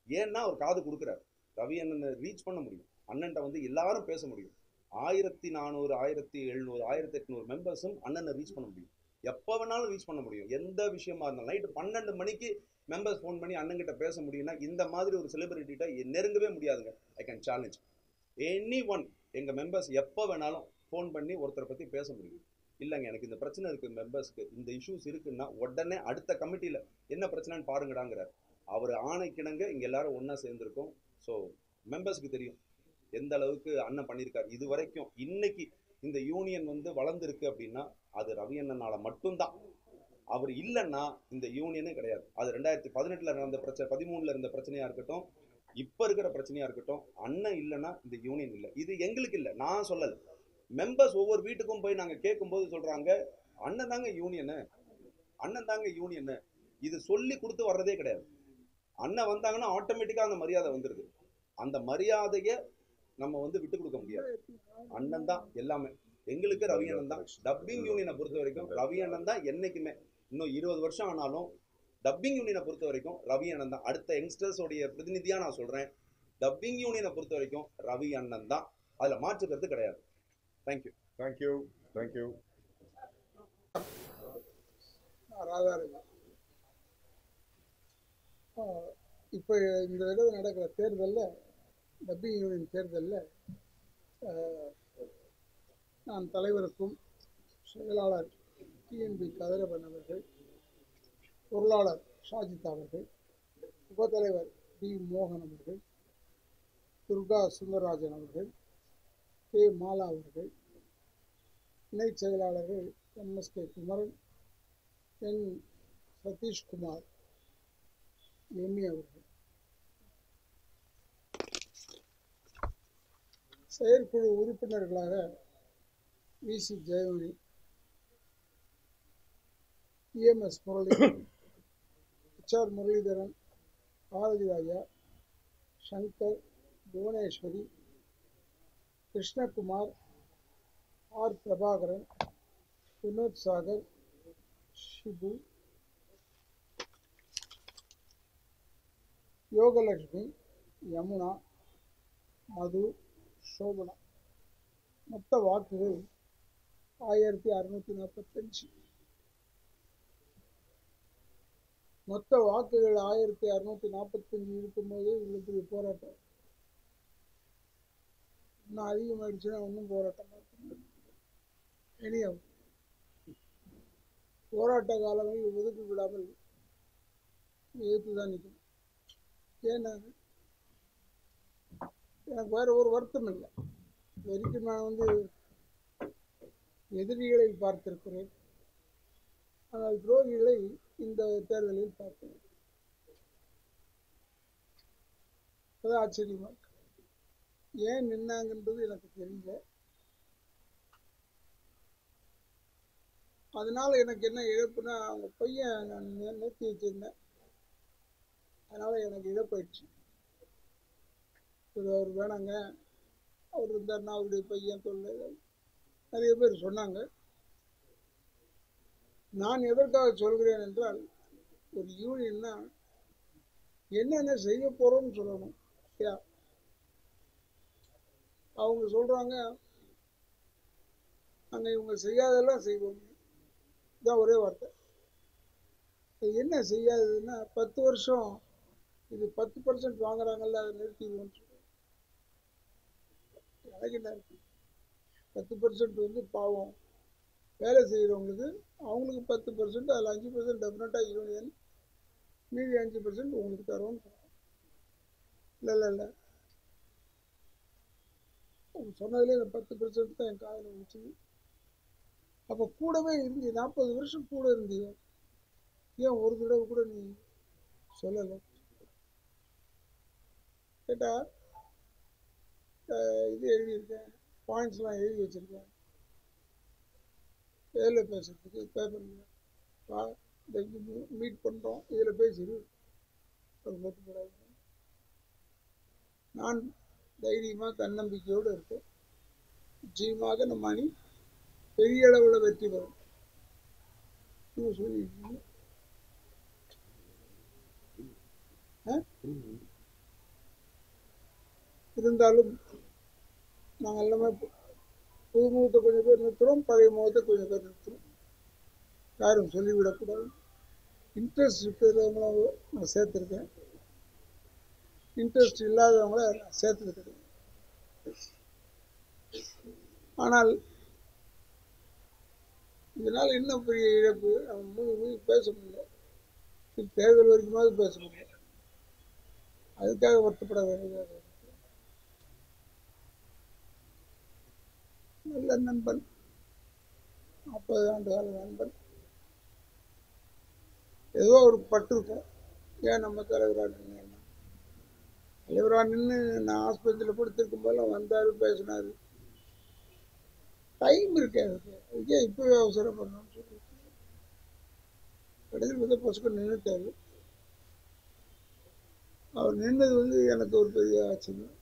ஏன்னா அவர் காது கொடுக்குறாரு, ரவி அண்ணனை ரீச் பண்ண முடியும், அண்ணன்ட்ட வந்து எல்லாரும் பேச முடியும். 1400, 1700, 1800 மெம்பர்ஸும் அண்ணனை ரீச் பண்ண முடியும். எப்போ வேணாலும் ரீச் பண்ண முடியும். எந்த விஷயமா இருந்தாலும் நைட்டு 12 மணிக்கு மெம்பர்ஸ் ஃபோன் பண்ணி அண்ணன்கிட்ட பேச முடியும்னா, இந்த மாதிரி ஒரு செலிபிரிட்டிகிட்ட நெருங்கவே முடியாதுங்க. I can challenge any one. எங்கள் மெம்பர்ஸ் எப்போ வேணாலும் ஃபோன் பண்ணி ஒருத்தரை பற்றி பேச முடியும். இல்லைங்க எனக்கு இந்த பிரச்சனை இருக்குது, மெம்பர்ஸ்க்கு இந்த இஷ்யூஸ் இருக்குன்னா உடனே அடுத்த கமிட்டியில் என்ன பிரச்சனைன்னு பாருங்கடாங்கிறார். அவர் ஆணைக்கிணங்க இங்கே எல்லாரும் ஒன்றா சேர்ந்துருக்கோம். ஸோ மெம்பர்ஸ்க்கு தெரியும் எந்த அளவுக்கு அண்ணன் பண்ணியிருக்காரு இது வரைக்கும். இன்னைக்கு இந்த யூனியன் வந்து வளர்ந்துருக்கு அப்படின்னா அது ரவி அண்ணனால மட்டும்தான். அவர் இல்லைன்னா இந்த யூனியனே கிடையாது. அது 2018 நடந்த பிரச்சனை, 13 இருந்த பிரச்சனையாக இருக்கட்டும், இப்போ இருக்கிற பிரச்சனையாக இருக்கட்டும், அண்ணன் இல்லைன்னா இந்த யூனியன் இல்லை. இது எங்களுக்கு இல்லை, நான் சொல்லலை. மெம்பர்ஸ் ஒவ்வொரு வீட்டுக்கும் போய் நாங்கள் கேட்கும்போது சொல்கிறாங்க, அண்ணன் தாங்க யூனியனு, அண்ணன் தாங்க யூனியன். இது சொல்லி கொடுத்து வர்றதே கிடையாது. அண்ணன் வந்தாங்கன்னா ஆட்டோமேட்டிக்கா அந்த மரியாதை வந்துருது. அந்த மரியாதையை நம்ம வந்து விட்டு கொடுக்க முடியாது. அண்ணன் தான் எல்லாமே எங்களுக்கு. ரவி அண்ணன் தான். டப்பிங் யூனியனை பொறுத்த வரைக்கும் ரவி அண்ணன் தான் என்னைக்குமே. இன்னும் 20 வருஷம் ஆனாலும் டப்பிங் யூனியனை பொறுத்த வரைக்கும் ரவி அண்ணன் தான். அடுத்த யங்ஸ்டர்ஸோடைய பிரதிநிதியா நான் சொல்றேன், டப்பிங் யூனியனை பொறுத்த வரைக்கும் ரவி அண்ணன் தான். அதுல மாற்றுக்கிறது கிடையாது. தேங்க்யூ. தேங்க்யூ. தேங்க்யூ. இப்போ இந்த தடவை நடக்கிற தேர்தலில், டப்பிங் யூனியன் தேர்தலில் நான் தலைவருக்கும் செயலாளர் டிஎன்பி கதிரவன் அவர்கள், பொருளாளர் ஷாஜித் அவர்கள், உபத்தலைவர் டி மோகன் அவர்கள், துர்கா சுந்தரராஜன் அவர்கள், கே மாலா அவர்கள், இணை செயலாளர்கள் எம்எஸ்கே குமரன், என் சதீஷ்குமார், எம்மி அவர்கள், செயற்குழு உறுப்பினர்களாக விசி Jayamani, EMS Murali, HR Muralidharan, Bharathi Raja, Shankar, Bhuvaneswari, Krishnakumar, R Prabhakaran, Vinod Sagar, Shibu, Yogalakshmi, Yamuna, மது, சோபனா. மொத்த வாக்குகள் 1645. மொத்த வாக்குகள் 1645 இருக்கும்போது இவ்வளவு போராட்டம். இன்னும் அதிகமாயிடுச்சுன்னா ஒன்றும் போராட்டம் இனியும் போராட்ட காலங்களில் ஒதுக்கி விடாமல் எதிர்த்துதான் நிற்கும். ஏன்னா எனக்கு வேற ஒரு வருத்தம் இல்லை. இது வரைக்கும் நான் வந்து எதிரிகளை பார்த்திருக்கிறேன், ஆனால் துரோகிகளை இந்த தேர்தலில் பார்க்கிறேன். அது ஆச்சரியமா இருக்கு. ஏன் நின்னாங்கன்றது எனக்கு தெரியல. அதனால எனக்கு என்ன இழப்புனா, அவங்க பையன் நான் நிறுத்தி வச்சிருந்தேன், அதனால எனக்கு இழப்பாயிடுச்சு. அவர் வேணாங்க, அவர் இருந்தாருன்னா அவருடைய பையன் தொல்லை நிறைய பேர் சொன்னாங்க. நான் எதற்காக சொல்கிறேன் என்றால், ஒரு யூனியன்னா என்னென்ன செய்ய போறோம்னு சொல்லணும். அவங்க சொல்றாங்க நாங்கள் இவங்க செய்யாதெல்லாம் செய்வோம், இதான் ஒரே வார்த்தை. என்ன செய்யாததுன்னா, 10 வருஷம் இது 10% வாங்குறாங்கல்ல, அதை நிறுத்திடுவோம். எனக்கு என்ன இருக்கு, 10% வந்து பாவம் வேலை செய்கிறவங்களுக்கு, அவங்களுக்கு 10%, அதில் 5% டெஃபினட்டாக யூனியன், மீதி 5% உங்களுக்கு தரோன்னு சொல்லுவாங்க. இல்லை இல்லை சொன்னதுலேயே இந்த 10% தான் என் காதில் வந்துச்சு. அப்போ கூடவே இருந்து 40 வருஷம் கூட இருந்தீங்க, ஏன் ஒரு தடவை கூட நீ சொல்லலை கேட்டா? இது எழுதியிருக்கேன், பாயிண்ட்ஸ்லாம் எழுதி வச்சிருக்கேன், எதில் பேசுறதுக்கு பேப்பரில் மீட் பண்ணுறோம், இதில் பேசிடு, அது மட்டும். நான் தைரியமாக தன்னம்பிக்கையோடு இருக்கேன். நிச்சயமாக நம்ம அணி பெரிய அளவில் வெற்றி பெறும். சொல்லியிருக்கீங்க இருந்தாலும் நாங்கள் எல்லாமே புது முகத்தை கொஞ்சம் பேர் நிறுத்துகிறோம், பழைய முகத்தை கொஞ்சம் பேர் நிறுத்துகிறோம். யாரும் சொல்லிவிடக்கூடாது. இன்ட்ரெஸ்ட் இருக்கிறவங்கள நான் சேர்த்துருக்கேன், இன்ட்ரெஸ்ட் இல்லாதவங்கள நான் சேர்த்துருக்கேன். ஆனால் இதனால் இன்னும் பெரிய இழப்பு. அவன் மூணு பேச முடியல, தேர்தல் வரைக்குமாவது பேச முடியல. அதுக்காக வருத்தப்பட வேண்டியதாக இருக்கு. நல்ல நண்பன், 40 ஆண்டு கால நண்பன், ஏதோ அவருக்கு பட்டிருக்கோம். ஏன் நம்ம தலைவராக நின்று, தலைவராக நின்று நான் ஆஸ்பத்திரியில் படுத்திருக்கும் போதெல்லாம் வந்தார், பேசினார். டைம் இருக்கு அதுக்கு, அதுக்கே இப்பவே அவசரப்படணும்னு சொல்லி கடைசியில் வந்து பொசுக்கு நின்றுட்டாரு. அவர் நின்னது வந்து எனக்கு ஒரு பெரிய ஆச்சரியம்.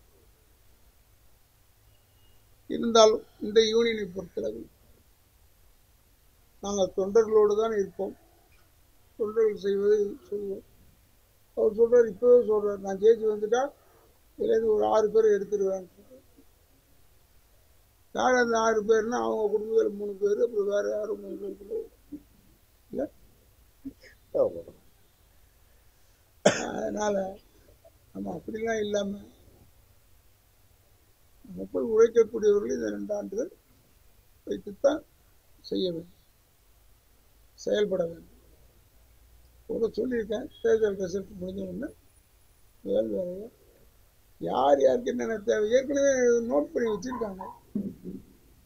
இருந்தாலும் இந்த யூனியனை பொறுத்தளவில் நாங்கள் தொண்டர்களோடு தான் இருப்போம். தொண்டர்கள் செய்வதை சொல்லுவோம். அவர் சொல்றாரு, இப்பவே சொல்றாரு, நான் ஜெயிச்சு வந்துட்டா இதுலேருந்து ஒரு 6 பேர் எடுத்துருவேன். யார் அந்த 6 பேர்னா அவங்க குடும்பத்தில் 3 பேர், அப்புறம் வேற யாரும் 3 பேர் இல்லை. அதனால நம்ம அப்படிலாம் இல்லாம நம்ம போய் உழைக்கக்கூடியவர்கள் இந்த 2 ஆண்டுகள் வைத்துத்தான் செய்ய வேண்டும், செயல்பட வேண்டும். கூட சொல்லியிருக்கேன், தேர்தல் ரிசல்ட் முடிஞ்ச உடனே முதல் வேலையை யார் யாருக்கு என்னென்ன தேவை ஏற்கனவே நோட் பண்ணி வச்சிருக்காங்க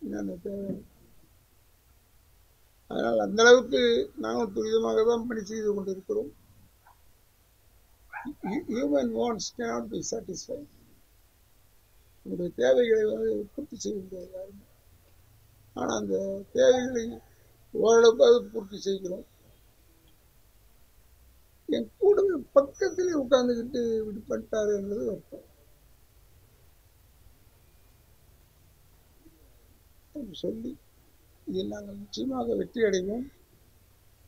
என்னென்ன தேவை. அதனால் அந்த அளவுக்கு நாங்கள் துரிதமாக தான் பணி செய்து கொண்டிருக்கிறோம். Human wants cannot be satisfied. உங்களுடைய தேவைகளை வந்து பூர்த்தி செய்ய முடியாது யாருமே. ஆனால் அந்த தேவைகளை ஓரளவுக்கு அது பூர்த்தி செய்கிறோம். என் கூடவே பக்கத்திலே உட்கார்ந்துக்கிட்டு இப்படி பண்ணிட்டாரு என்பது அர்த்தம். சொல்லி இதில் நாங்கள் நிச்சயமாக வெற்றி அடைவோம்.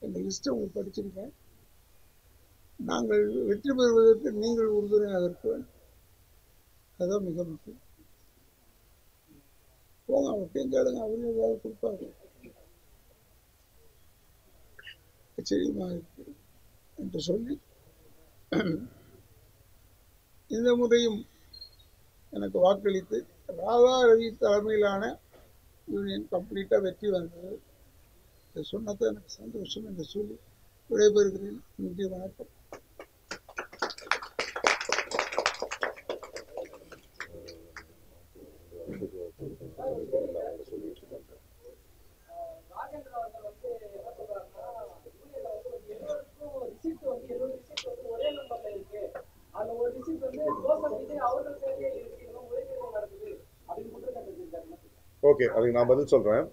எங்கள் லிஸ்ட்டை உங்களுக்கு படிச்சிருக்கேன். நாங்கள் வெற்றி பெறுவதற்கு நீங்கள் உறுதுணையாக இருக்க வேண்டும். அதுதான் மிக முக்கியம். போங்க அவர்கிட்டையும் கேளுங்க, அவரும் ஏதாவது கொடுப்பாரு. ஆச்சரியமாக இருக்கு என்று சொல்லி இந்த முறையும் எனக்கு வாக்களித்து ராதா ரவி தலைமையிலான யூனியன் கம்ப்ளீட்டாக வெற்றி வந்தது. இதை சொன்னது எனக்கு சந்தோஷம் என்று சொல்லி விடைபெறுகிறேன். நன்றி, வணக்கம். ஓகே, அதுக்கு நான் பதில் சொல்றேன்.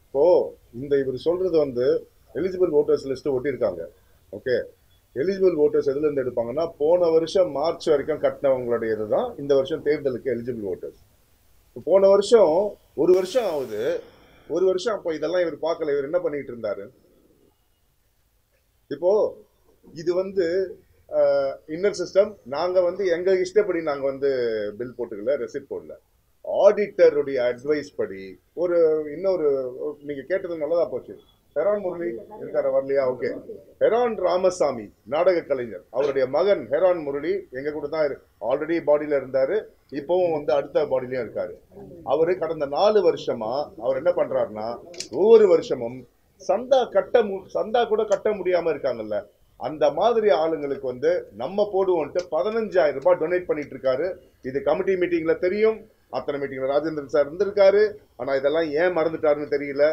இப்போ இந்த இவர் சொல்றது வந்து எலிஜிபிள் ஓட்டர்ஸ் லிஸ்ட் ஒட்டியிருக்காங்க. ஓகே, எலிஜிபிள் ஓட்டர்ஸ் எதுல இருந்து எடுப்பாங்கன்னா போன வருஷம் மார்ச் வரைக்கும் கட்டினவங்களுடைய இதுதான் இந்த வருஷம் தேர்தலுக்கு எலிஜிபிள் ஓட்டர்ஸ். போன வருஷம் 1 வருஷம் ஆகுது. 1 வருஷம் அப்போ இதெல்லாம் இவர் பார்க்கல. இவர் என்ன பண்ணிட்டு இருந்தாரு? இப்போ இது வந்து இன்னர் சிஸ்டம். நாங்க வந்து எங்க இஷ்டப்படி நாங்க வந்து பில் போட்டுக்கல, ரெசிப்ட் போடல. ஆடிட்டருடைய அட்வைஸ் படி இன்னொரு நீங்க கேட்டது நல்லதா போச்சு. ஹெரான் முரளி இருக்கார வரலையா? ஓகே, ஹெரான் ராமசாமி நாடக கலைஞர், அவருடைய மகன் ஹெரான் முரளி எங்க கூட தான் ஆல்ரெடி பாடியில இருந்தாரு. இப்பவும் வந்து அடுத்த பாடியிலயும் இருக்காரு. அவரு கடந்த 4 வருஷமா அவர் என்ன பண்றாருன்னா ஒவ்வொரு வருஷமும் சந்தா கூட கட்ட முடியாம இருக்காங்கல்ல, அந்த மாதிரி ஆளுங்களுக்கு வந்து நம்ம போடுவோன்ட்டு 15,000 ரூபாய் டொனேட் பண்ணிட்டு இருக்காரு. இது கமிட்டி மீட்டிங்ல தெரியும். அத்தனை மீட்டிங்ல ராஜேந்திரன் சார் இருந்திருக்காரு. ஆனா இதெல்லாம் ஏன் மறந்துட்டாருன்னு தெரியல.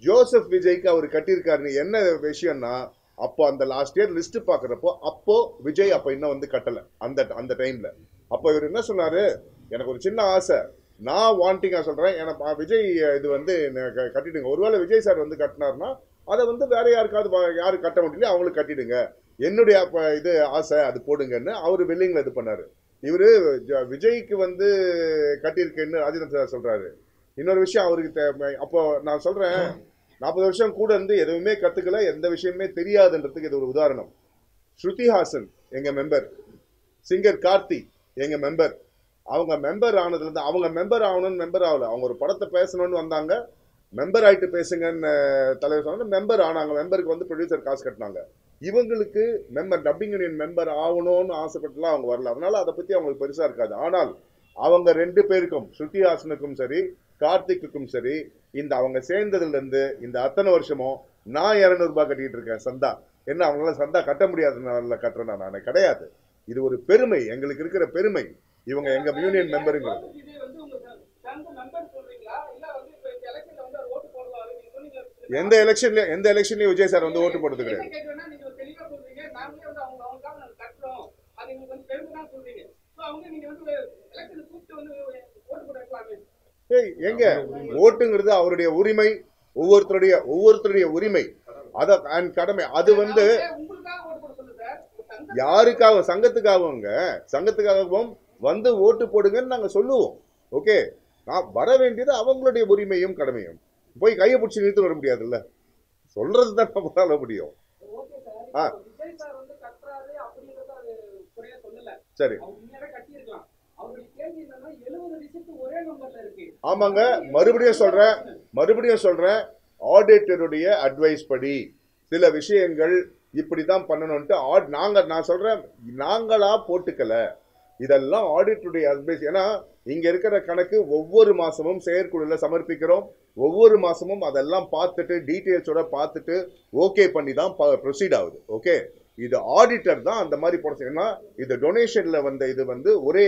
ஜோசப் விஜய்க்கு அவர் கட்டியிருக்காருன்னு என்ன விஷயம்னா, அப்போ அந்த லாஸ்ட் இயர் லிஸ்ட் பாக்குறப்போ அப்போ விஜய் அப்ப இன்னும் வந்து கட்டல அந்த டைம்ல. அப்போ இவர் என்ன சொன்னாரு, எனக்கு ஒரு சின்ன ஆசை, நான் வாண்டிங்கா சொல்றேன், எனக்கு விஜய் இது வந்து கட்டிடுங்க. ஒருவேளை விஜய் சார் வந்து கட்டினார்னா அதை வந்து வேற யாருக்காவது யாரு கட்ட முடியல அவங்களுக்கு கட்டிடுங்க, என்னுடைய இது ஆசை, அது போடுங்கன்னு அவரு வெள்ளிங்ல இது பண்ணாரு. இவரு விஜய்க்கு வந்து கட்டியிருக்கேன்னு ராஜேந்திரன் சார் சொல்றாரு. இன்னொரு விஷயம் அவருக்கு அப்போ நான் சொல்றேன், 40 வருஷம் கூட இருந்து எதுவுமே கத்துக்கல, எந்த விஷயமே தெரியாதுன்றதுக்கு இது ஒரு உதாரணம். ஸ்ருதி ஹாசன் எங்க மெம்பர், சிங்கர் கார்த்தி எங்க மெம்பர். அவங்க மெம்பர் ஆனதுல இருந்து அவங்க மெம்பர் ஆகணும்னு மெம்பர் ஆகல. அவங்க ஒரு படத்தை பேசணும்னு வந்தாங்க, மெம்பர் ஆயிட்டு பேசுங்கன்னு தலைவர் சொன்னாங்க, மெம்பர் ஆனாங்க. மெம்பருக்கு வந்து ப்ரொடியூசர் காசு கட்டினாங்க. இவங்களுக்கு மெம்பர் டப்பிங் யூனியன் மெம்பர் ஆகணும்னு ஆசைப்பட்டுலாம் அவங்க வரல. அதனால அதை பத்தி அவங்களுக்கு பெருசா இருக்காது. ஆனால் அவங்க 2 பேருக்கும், ஸ்ருதி ஹாசனுக்கும் சரி கார்த்திக்குக்கும் சரி, இந்த அவங்க சேர்ந்ததுல இருந்து இந்த அத்தனை வருஷமும் நான் 200 ரூபாய் கட்டிட்டு இருக்கேன் சந்தா. என்ன அவங்களால சந்தா கட்ட முடியாதுனால கட்டுறேன்னா நான் கிடையாது. இது ஒரு பெருமை, எங்களுக்கு இருக்கிற பெருமை. இவங்க எங்க யூனியன் மெம்பருங்கிறது. எந்த எலெக்ஷன்லயும் விஜய் சார் வந்து ஓட்டு போடுறது கிடையாது. எங்க ஓட்டுங்கிறது அவருடைய உரிமை, ஒவ்வொருத்தருடைய உரிமை. அத கடமை அது வந்து யாருக்காக சங்கத்துக்காகவும் வந்து ஓட்டு போடுங்கன்னு நாங்க சொல்லுவோம். ஓகே, நான் வர வேண்டியது அவங்களுடைய உரிமையும் கடமையும். போய் கையை பிடிச்சி நிறுத்தி வர முடியாதுல்ல, சொல்றது தான் நம்மளால முடியும். சரி, ஆமாங்க, மறுபடியும் சொல்றேன் ஆடிட்டருடைய அட்வைஸ் படி சில விஷயங்கள் இப்படிதான் பண்ணணும்ட்டு நான் சொல்றேன், நாங்களா போட்டுக்கல, இதெல்லாம் ஆடிட்டருடைய அட்வைஸ். ஏன்னா இங்க இருக்கிற கணக்கு ஒவ்வொரு மாசமும் செயற்குழுல சமர்ப்பிக்கிறோம். ஒவ்வொரு மாசமும் அதெல்லாம் பார்த்துட்டு டீட்டெயில்ஸோட பார்த்துட்டு ஓகே பண்ணி தான் ப்ரொசீட் ஆகுது. ஓகே, இது ஆடிட்டர் தான் அந்த மாதிரி போட. ஏன்னா இது டொனேஷன்ல இது வந்து ஒரே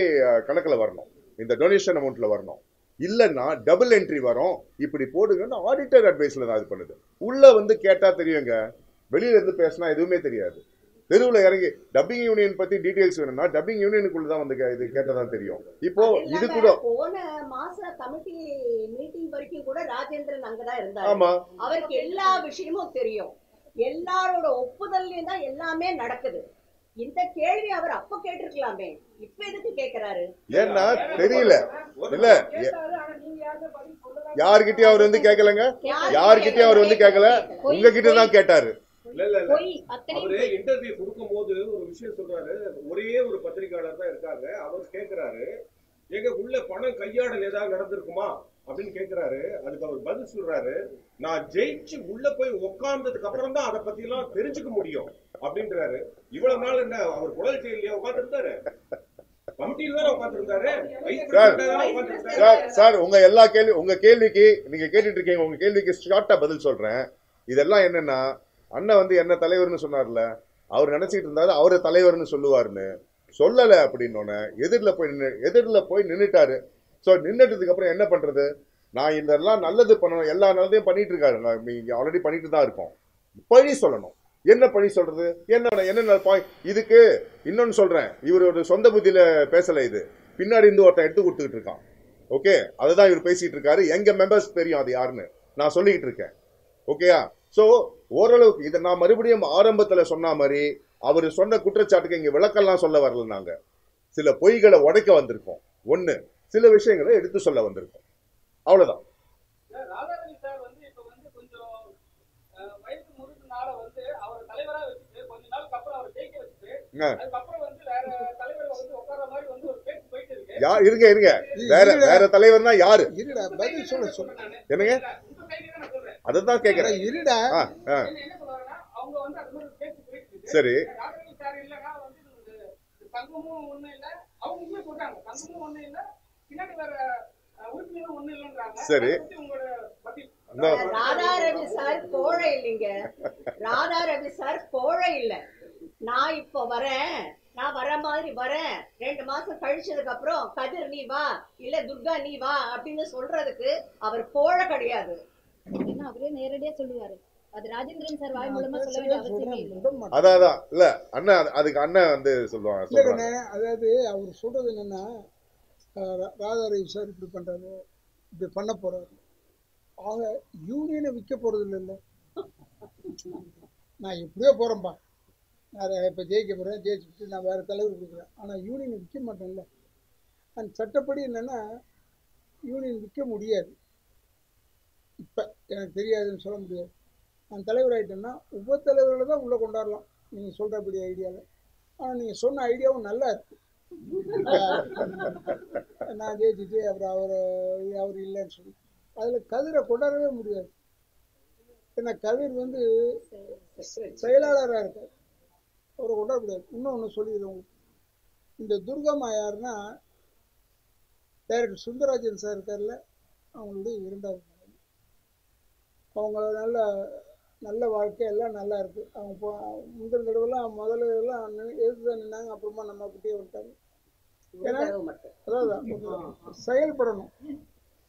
கணக்குல வரணும், இந்த டொனேஷன் அமௌண்ட்ல வரணும். இல்லைன்னா டபுள் என்ட்ரி வரும், இப்படி போடுங்கன்னு ஆடிட்டர் அட்வைஸ்ல தான் இது பண்ணுது. உள்ள கேட்டா தெரியுங்க, வெளியில இருந்து பேசினா எதுவுமே தெரியாது. தெருவில் இறங்கி டப்பிங் யூனியன் பத்தி டீடைல்ஸ் வேணும்னா டப்பிங் யூனியனுக்குள்ள தான் இது கேட்டதான் தெரியும். இப்போ இது கூட போன மாசம் கமிட்டி மீட்டிங் வரைக்கும் கூட ராஜேந்திரன் அங்கதான் இருந்தாரு. ஆமா, அவருக்கு எல்லா விஷயமும் தெரியும், எல்லாரோட ஒப்புதல்லையும் தான் எல்லாமே நடக்குது. இந்த கேள்வி அவர் அப்ப கேட்டிருக்கலாமே, இப்ப எதுக்கு கேக்குறாரு? ஏன்னா தெரியல. இல்ல, யாருகிட்டயும் அவர் கேட்கலங்க, யாருகிட்டயும் அவர் கேட்கல, உங்ககிட்ட தான் கேட்டாரு. அவரு இன்டர்வியூ கொடுக்கும் போது ஒரு விஷயம் சொல்றாரு, ஒரே ஒரு பத்திரிகையாளர் தான் இருக்காங்க, அவர் கேட்கிறாரு எங்க உள்ள பணம் கையாடல் ஏதாவது நடந்திருக்குமா அப்படின்னு கேட்கிறாரு. அதுக்கு அவர் பதில் சொல்றாரு, நான் ஜெயிச்சு உள்ள போய் உட்கார்ந்ததுக்கு அப்புறம் தான் அதை பத்தி எல்லாம் தெரிஞ்சுக்க முடியும் அப்படின்றாரு. இவ்வளவு நாள் என்ன அவர் குழல் செயலியா உட்கார்ந்து இருந்தாரு? கமிட்டியில தான் உட்கார்ந்து இருந்தாரு. சார், உங்க கேள்விக்கு நீங்க கேட்டுட்டு இருக்கீங்க, உங்க கேள்விக்கு ஷார்ட்டா பதில் சொல்றேன். இதெல்லாம் என்னன்னா, அண்ணன் என்ன தலைவர்னு சொன்னார்ல, அவர் நினைச்சிட்டு இருந்தாரு அவரு தலைவர்னு சொல்லுவாருன்னு. சொல்லல அப்படின்னு எதிரில் போய் நின்னுட்டாரு. ஸோ நின்றுட்டதுக்கு அப்புறம் என்ன பண்றது? நான் இதெல்லாம் நல்லது பண்ணணும், எல்லா நல்லதையும் பண்ணிட்டு இருக்காரு, ஆல்ரெடி பண்ணிட்டு தான் இருக்கோம். பழி சொல்லணும். என்ன பழி சொல்றது? என்ன இதுக்கு இன்னொன்னு சொல்றேன், இவர் ஒரு சொந்த புத்தியில பேசல, இது பின்னாடி இருந்து ஒருத்தன் எடுத்து கொடுத்துக்கிட்டு இருக்கான். ஓகே, அதுதான் இவர் பேசிட்டு இருக்காரு. எங்க மெம்பர்ஸ் தெரியும் அது யாருன்னு நான் சொல்லிக்கிட்டு இருக்கேன். ஓகேயா? ஸோ ஓரளவுக்கு இதை நான் மறுபடியும் ஆரம்பத்தில் சொன்ன மாதிரி அவர் சொன்ன குற்றச்சாட்டுக்கு இங்க விளக்கெல்லாம் சொல்ல வரல. நாங்க சில பொய்களை உடைக்க வந்திருக்கோம், ஒண்ணு சில விஷயங்களை எடுத்து சொல்ல வந்திருக்கோம், அவ்வளவுதான். இருங்க, வேற தலைவர்னா யாரு? என்னங்க, அதான் கேக்குறேன். சரி, சரி, ராதா ரவி சார் கோழை இல்லைங்க, ராதா ரவி சார் கோழை இல்ல. நான் இப்ப வரேன், நான் வர மாதிரி வரேன், 2 மாசம் கழிச்சதுக்கு அப்புறம் கதிர் நீ வா, இல்ல துர்கா நீ வா அப்படின்னு சொல்றதுக்கு அவர் கோழை கிடையாது. அவரே நேரடியா சொல்லுவாரு, அது ராஜேந்திரன் சார் வாய் மூலமா சொல்ல வேண்டிய அவசியமே இல்லை. அதான் இல்ல அண்ணன், அதுக்கு அண்ணன் சொல்லுவாங்க. அதாவது அவர் சொல்றது என்னன்னா, ராதா ரவி சார் இப்படி பண்றாரு, இப்படி பண்ண போறாரு, அவங்க யூனியனை விற்க போறது இல்லைல்ல. நான் எப்படியோ போறேன்பா, நான் இப்போ ஜெயிக்க போறேன், ஜெயிச்சுட்டு நான் வேற தலைவர் கொடுக்குறேன், ஆனா யூனியனை விற்க மாட்டேன்ல. அந்த சட்டப்படி என்னன்னா யூனியன் விற்க முடியாது. இப்போ எனக்கு தெரியாதுன்னு சொல்ல முடியாது. நான் தலைவர் ஆகிட்டேன்னா உப தலைவர்களை தான் உள்ளே கொண்டாடலாம் நீங்கள் சொல்கிறபடி ஐடியாவில். ஆனால் நீங்கள் சொன்ன ஐடியாவும் நல்லா இருக்கு. நான் ஜெயிச்சுட்டு அப்புறம் அவர் இல்லைன்னு சொல்லி அதில் கதிரை கொண்டாடவே முடியாது. ஏன்னா கதிர் செயலாளராக இருக்கார், அவரை கொண்டாட முடியாது. இன்னொன்று சொல்லிடுறேன் உங்களுக்கு, இந்த துர்கம்மா யாருன்னா டைரக்டர் சுந்தரராஜன் சார் இருக்கார்ல, அவங்களுடைய 2வது அவங்க நல்ல வாழ்க்கை எல்லாம் நல்லா இருக்கு. அவங்க முந்தின தடவைலாம் முதல்ல எதிர்த்து தான் நின்னாங்க, அப்புறமா நம்ம கிட்டே விட்டாங்க. ஏன்னா அதாவது செயல்படணும்.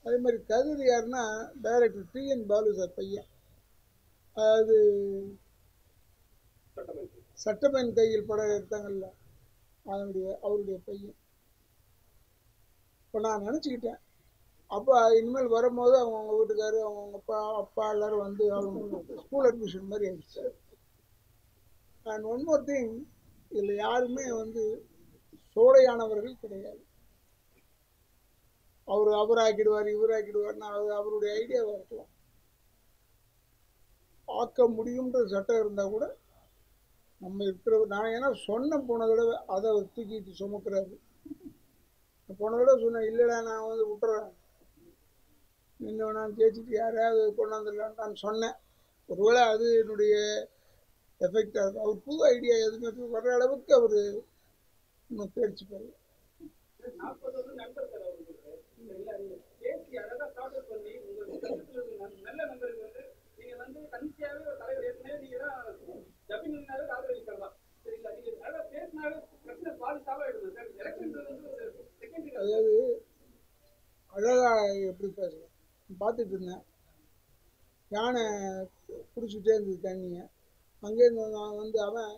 அதே மாதிரி கதிர் யாருன்னா டைரக்டர் TN பாலு சார் பையன், அதாவது சட்டமேன் கையில் படம் எடுத்தாங்கல்ல, அவருடைய பையன். இப்போ நான் நினச்சிக்கிட்டேன் அப்போ இனிமேல் வரும்போது அவங்க வீட்டுக்காரு அவங்க அப்பா எல்லாரும் வந்து அவங்க ஸ்கூல் அட்மிஷன் மாதிரி ஆயிடுச்சு. அண்ட் ஒன் மோர் திங், இதில் யாருமே வந்து சோடையானவர்கள் கிடையாது. அவர் ஆக்கிடுவார் இவர் ஆக்கிடுவார்னா அது அவருடைய ஐடியாவாக இருக்கலாம். ஆக்க முடியுன்ற சட்டம் இருந்தால் கூட நம்ம இருக்கிற நான் ஏன்னா சொன்ன போன தடவை அதை அவர் தூக்கிட்டு சுமக்கிறாரு. போன தடவை சொன்னேன், இல்லைடா நான் வந்து விட்டுறேன், நின்று நான் தேய்ச்சிட்டு யாரையாவது கொண்டாந்துடலான்னு நான் சொன்னேன். ஒருவேளை அது என்னுடைய எஃபெக்டாக இருக்கும். அவர் புது ஐடியா எதுவுமே வர்ற அளவுக்கு அவர் இன்னும் தேர்ச்சி பெறல. அதாவது அழகா எப்படி பேசலாம் பார்த்துட்டு இருந்தேன். யானை குடிச்சுட்டே இருந்தது தண்ணியை. அங்கேருந்து வந்து அவன்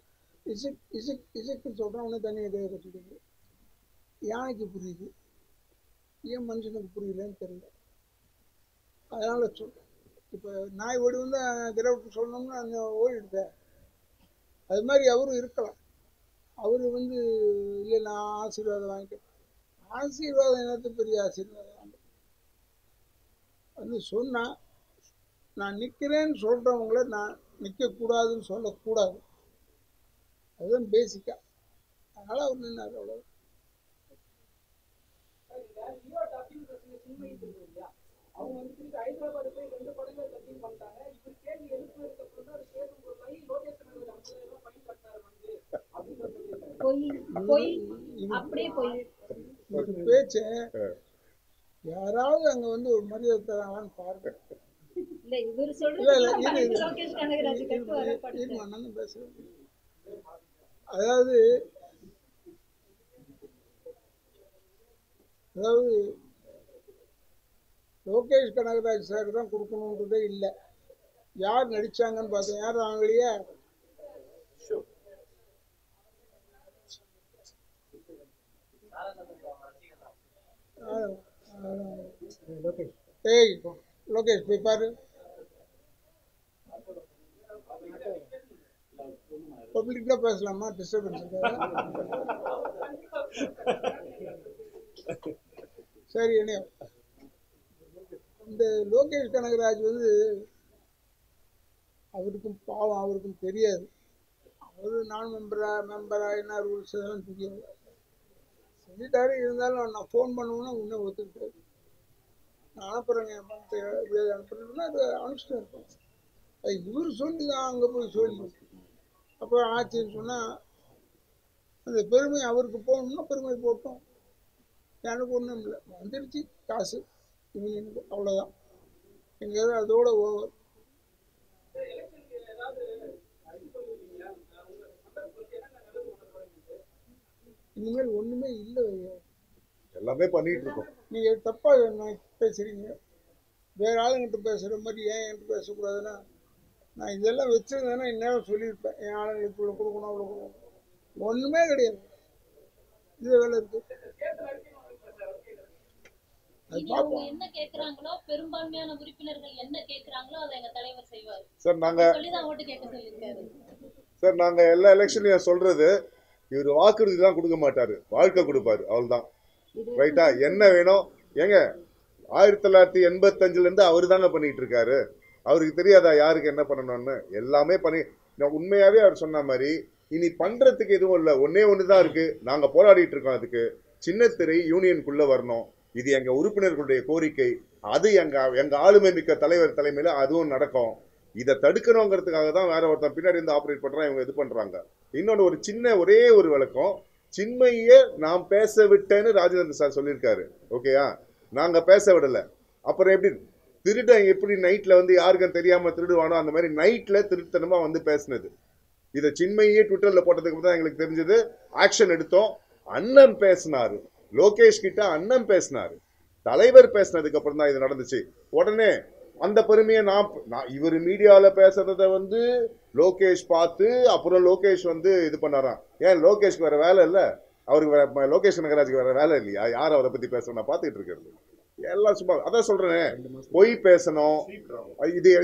இசைக்குன்னு சொல்கிறான், உடனே தண்ணியை கையை கட்டிடுது. யானைக்கு புரியுது, ஏன் மனுஷனுக்கு புரியலன்னு தெரியல. அதனால சொல்கிறேன். இப்போ நாய் ஓடி வந்து கிரவுட்டு சொல்லணும்னா அந்த ஓடிடுதேன். அது மாதிரி அவரும் இருக்கலாம். அவர் வந்து இல்லை நான் ஆசீர்வாதம் வாங்கிட்டேன். ஆசீர்வாதம் என்னது பெரிய ஆசீர்வாதம் வந்து சொன்னால் நான் நிற்கிறேன்னு சொல்கிறவங்கள நான் நிற்கக்கூடாதுன்னு சொல்லக்கூடாது. அதுதான் பேசிக்கா. அதனால் அவர் நின்னார். அவ்வளோ அவங்க வந்து திருப்பி ஹைதராபாத் போய் 2 படங்கள் கட்டிங் பண்ணிட்டாங்க. இவர் கேள்வி எழுப்புனதுக்கு அப்புறம் தான் அது கேட்கும் போது லோகேஷ் கனகராஜ் 50,000 ரூபாய் ஃபைன் கட்டினாரு வந்து அப்படின்னு பேச்சு. யாராவது அங்க வந்து ஒரு மரியாதை தராங்களான்னு பாருங்க. பேசுறேன். அதாவது லோகேஷ் கனகராஜ் சார் தான் கொடுக்கணுன்றதே இல்லை. யார் நடிச்சாங்கன்னு பார்த்தேன். யார் அவங்களையே லோகேஷ் போய் பாரு. பப்ளிக்ல பேசலாமா? டிஸ்டர்பன்ஸ் சரி. என்ன இந்த லோகேஷ் கனகராஜ் வந்து அவருக்கும் பாவம், அவருக்கும் தெரியாது. அவரு நான் மெம்பரா என்ன ரூல்ஸ் அதெல்லாம் தெரியாது. செஞ்சுட்டாரு. இருந்தாலும் நான் ஃபோன் பண்ணுவேன்னா உன்னை ஒத்துக்கிட்டாரு. நான் அனுப்புறேங்க அனுப்புறேன்னா அது அனுப்பிச்சுட்டு இருப்பேன். அது இவர் சொல்லி தான் அங்கே போய் சொல்லி அப்புறம் ஆச்சுன்னு சொன்னால் அந்த பெருமை அவருக்கு போகணும்னா பெருமை போட்டோம். எனக்கு ஒன்றும் இல்லை, வந்துருச்சு காசு யூனியனுக்கு, அவ்வளோதான். எங்கேயாவது அதோட ஓவர். இனிமேல் ஒன்றுமே இல்லை, எல்லாமே பண்ணிட்டு இருக்கோம். நீங்கள் தப்பா பேசுறீங்க. வேற ஆளுங்கிட்ட பேசுகிற மாதிரி ஏன் என்கிட்ட பேசக்கூடாதுன்னா நான் இதெல்லாம் வச்சிருந்தேன்னா இந்நேரம் சொல்லியிருப்பேன். என் ஆளுங்களுக்கு இவ்வளோ கொடுக்கணும் அவ்வளோ கொடுக்கணும். ஒன்றுமே கிடையாது. இது வேலை இருக்கு. என்ன கேக்குறாங்களோ பெரும்பான்மையான உறுப்பினர்கள் என்ன கேக்குறாங்களோ அதை எங்க தலைவர் செய்வார் சார். நாங்க சொல்லிதான் ஓட்டு கேட்க சொல்லியிருக்காரு சார். நாங்க எல்லா எலெக்ஷன்லயும் சொல்றது, இவர் வாக்குறுதி தான் கொடுக்க மாட்டாரு, வாழ்க்கை கொடுப்பாரு, அவ்வளவுதான். ரைட்டா? என்ன வேணும் ஏங்க? 1985ல இருந்து அவரு தாங்க பண்ணிட்டு இருக்காரு. அவருக்கு தெரியாதா யாருக்கு என்ன பண்ணணும்னு? எல்லாமே பண்ணி உண்மையாவே அவர் சொன்ன மாதிரி இனி பண்றதுக்கு எதுவும் இல்லை. ஒண்ணுதான் இருக்கு. நாங்க போராடிட்டு இருக்கோம். அதுக்கு சின்னத்திரை யூனியனுக்குள்ள வரணும். இது எங்க உறுப்பினர்களுடைய கோரிக்கை. அது எங்க ஆளுமை மிக்க தலைவர் தலைமையில அதுவும் நடக்கும். இதை தடுக்கணுங்கிறதுக்காக தான் வேற ஒருத்தன் பின்னாடி இருந்து ஆப்ரேட் பண்றான், இவங்க இது பண்றாங்க. இன்னொன்று ஒரு சின்ன ஒரே ஒரு விளக்கம், சின்மையே நாம் பேச விட்டேன்னு ராஜேந்திர சார் சொல்லியிருக்காரு. ஓகேயா? நாங்க பேச விடல. அப்புறம் எப்படி திருடன் எப்படி நைட்ல வந்து யாருக்கும் தெரியாம திருடுவானோ அந்த மாதிரி நைட்ல திருத்தனமா வந்து பேசினது. இதை சின்மையே ட்விட்டர்ல போட்டதுக்கு தான் எங்களுக்கு தெரிஞ்சது. ஆக்ஷன் எடுத்தோம். அண்ணன் பேசினாரு, லோகேஷ் கிட்ட அண்ணன் பேசினாரு, தலைவர் பேசினதுக்கு அப்புறம் தான் இது நடந்துச்சு. உடனே அந்த பெருமையை நான் இவர் மீடியால பேசுறத வந்து லோகேஷ் பார்த்து அப்புறம் லோகேஷ் வந்து இது பண்ணாராம். ஏன் லோகேஷ்க்கு வேற வேலை இல்லை? அவருக்கு லோகேஷ் கனகராஜுக்கு வேற வேலை இல்லையா? யார் அவரை பத்தி பேசுறேன் நான் பார்த்துட்டு இருக்கிறது. எல்லாம் சும்மா அதான் சொல்றேன், பொய் பேசணும்.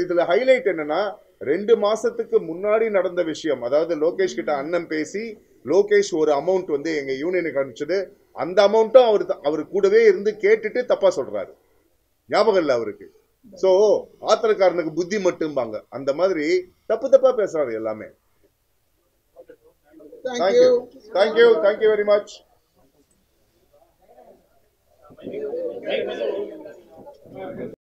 இதுல ஹைலைட் என்னன்னா 2 மாசத்துக்கு முன்னாடி நடந்த விஷயம். அதாவது லோகேஷ் கிட்ட அண்ணன் பேசி லோகேஷ் ஒரு அமௌண்ட் வந்து எங்க யூனியனுக்கு அனுப்பிச்சது. அந்த அமௌண்ட்டும் அவர் கூடவே இருந்து கேட்டுட்டு தப்பா சொல்றாரு. ஞாபகம் இல்லை அவருக்கு. சோ ஆத்திரக்காரனுக்கு புத்தி மட்டும்பாங்க. அந்த மாதிரி தப்பா பேசுறாரு எல்லாமே. Thank you very much.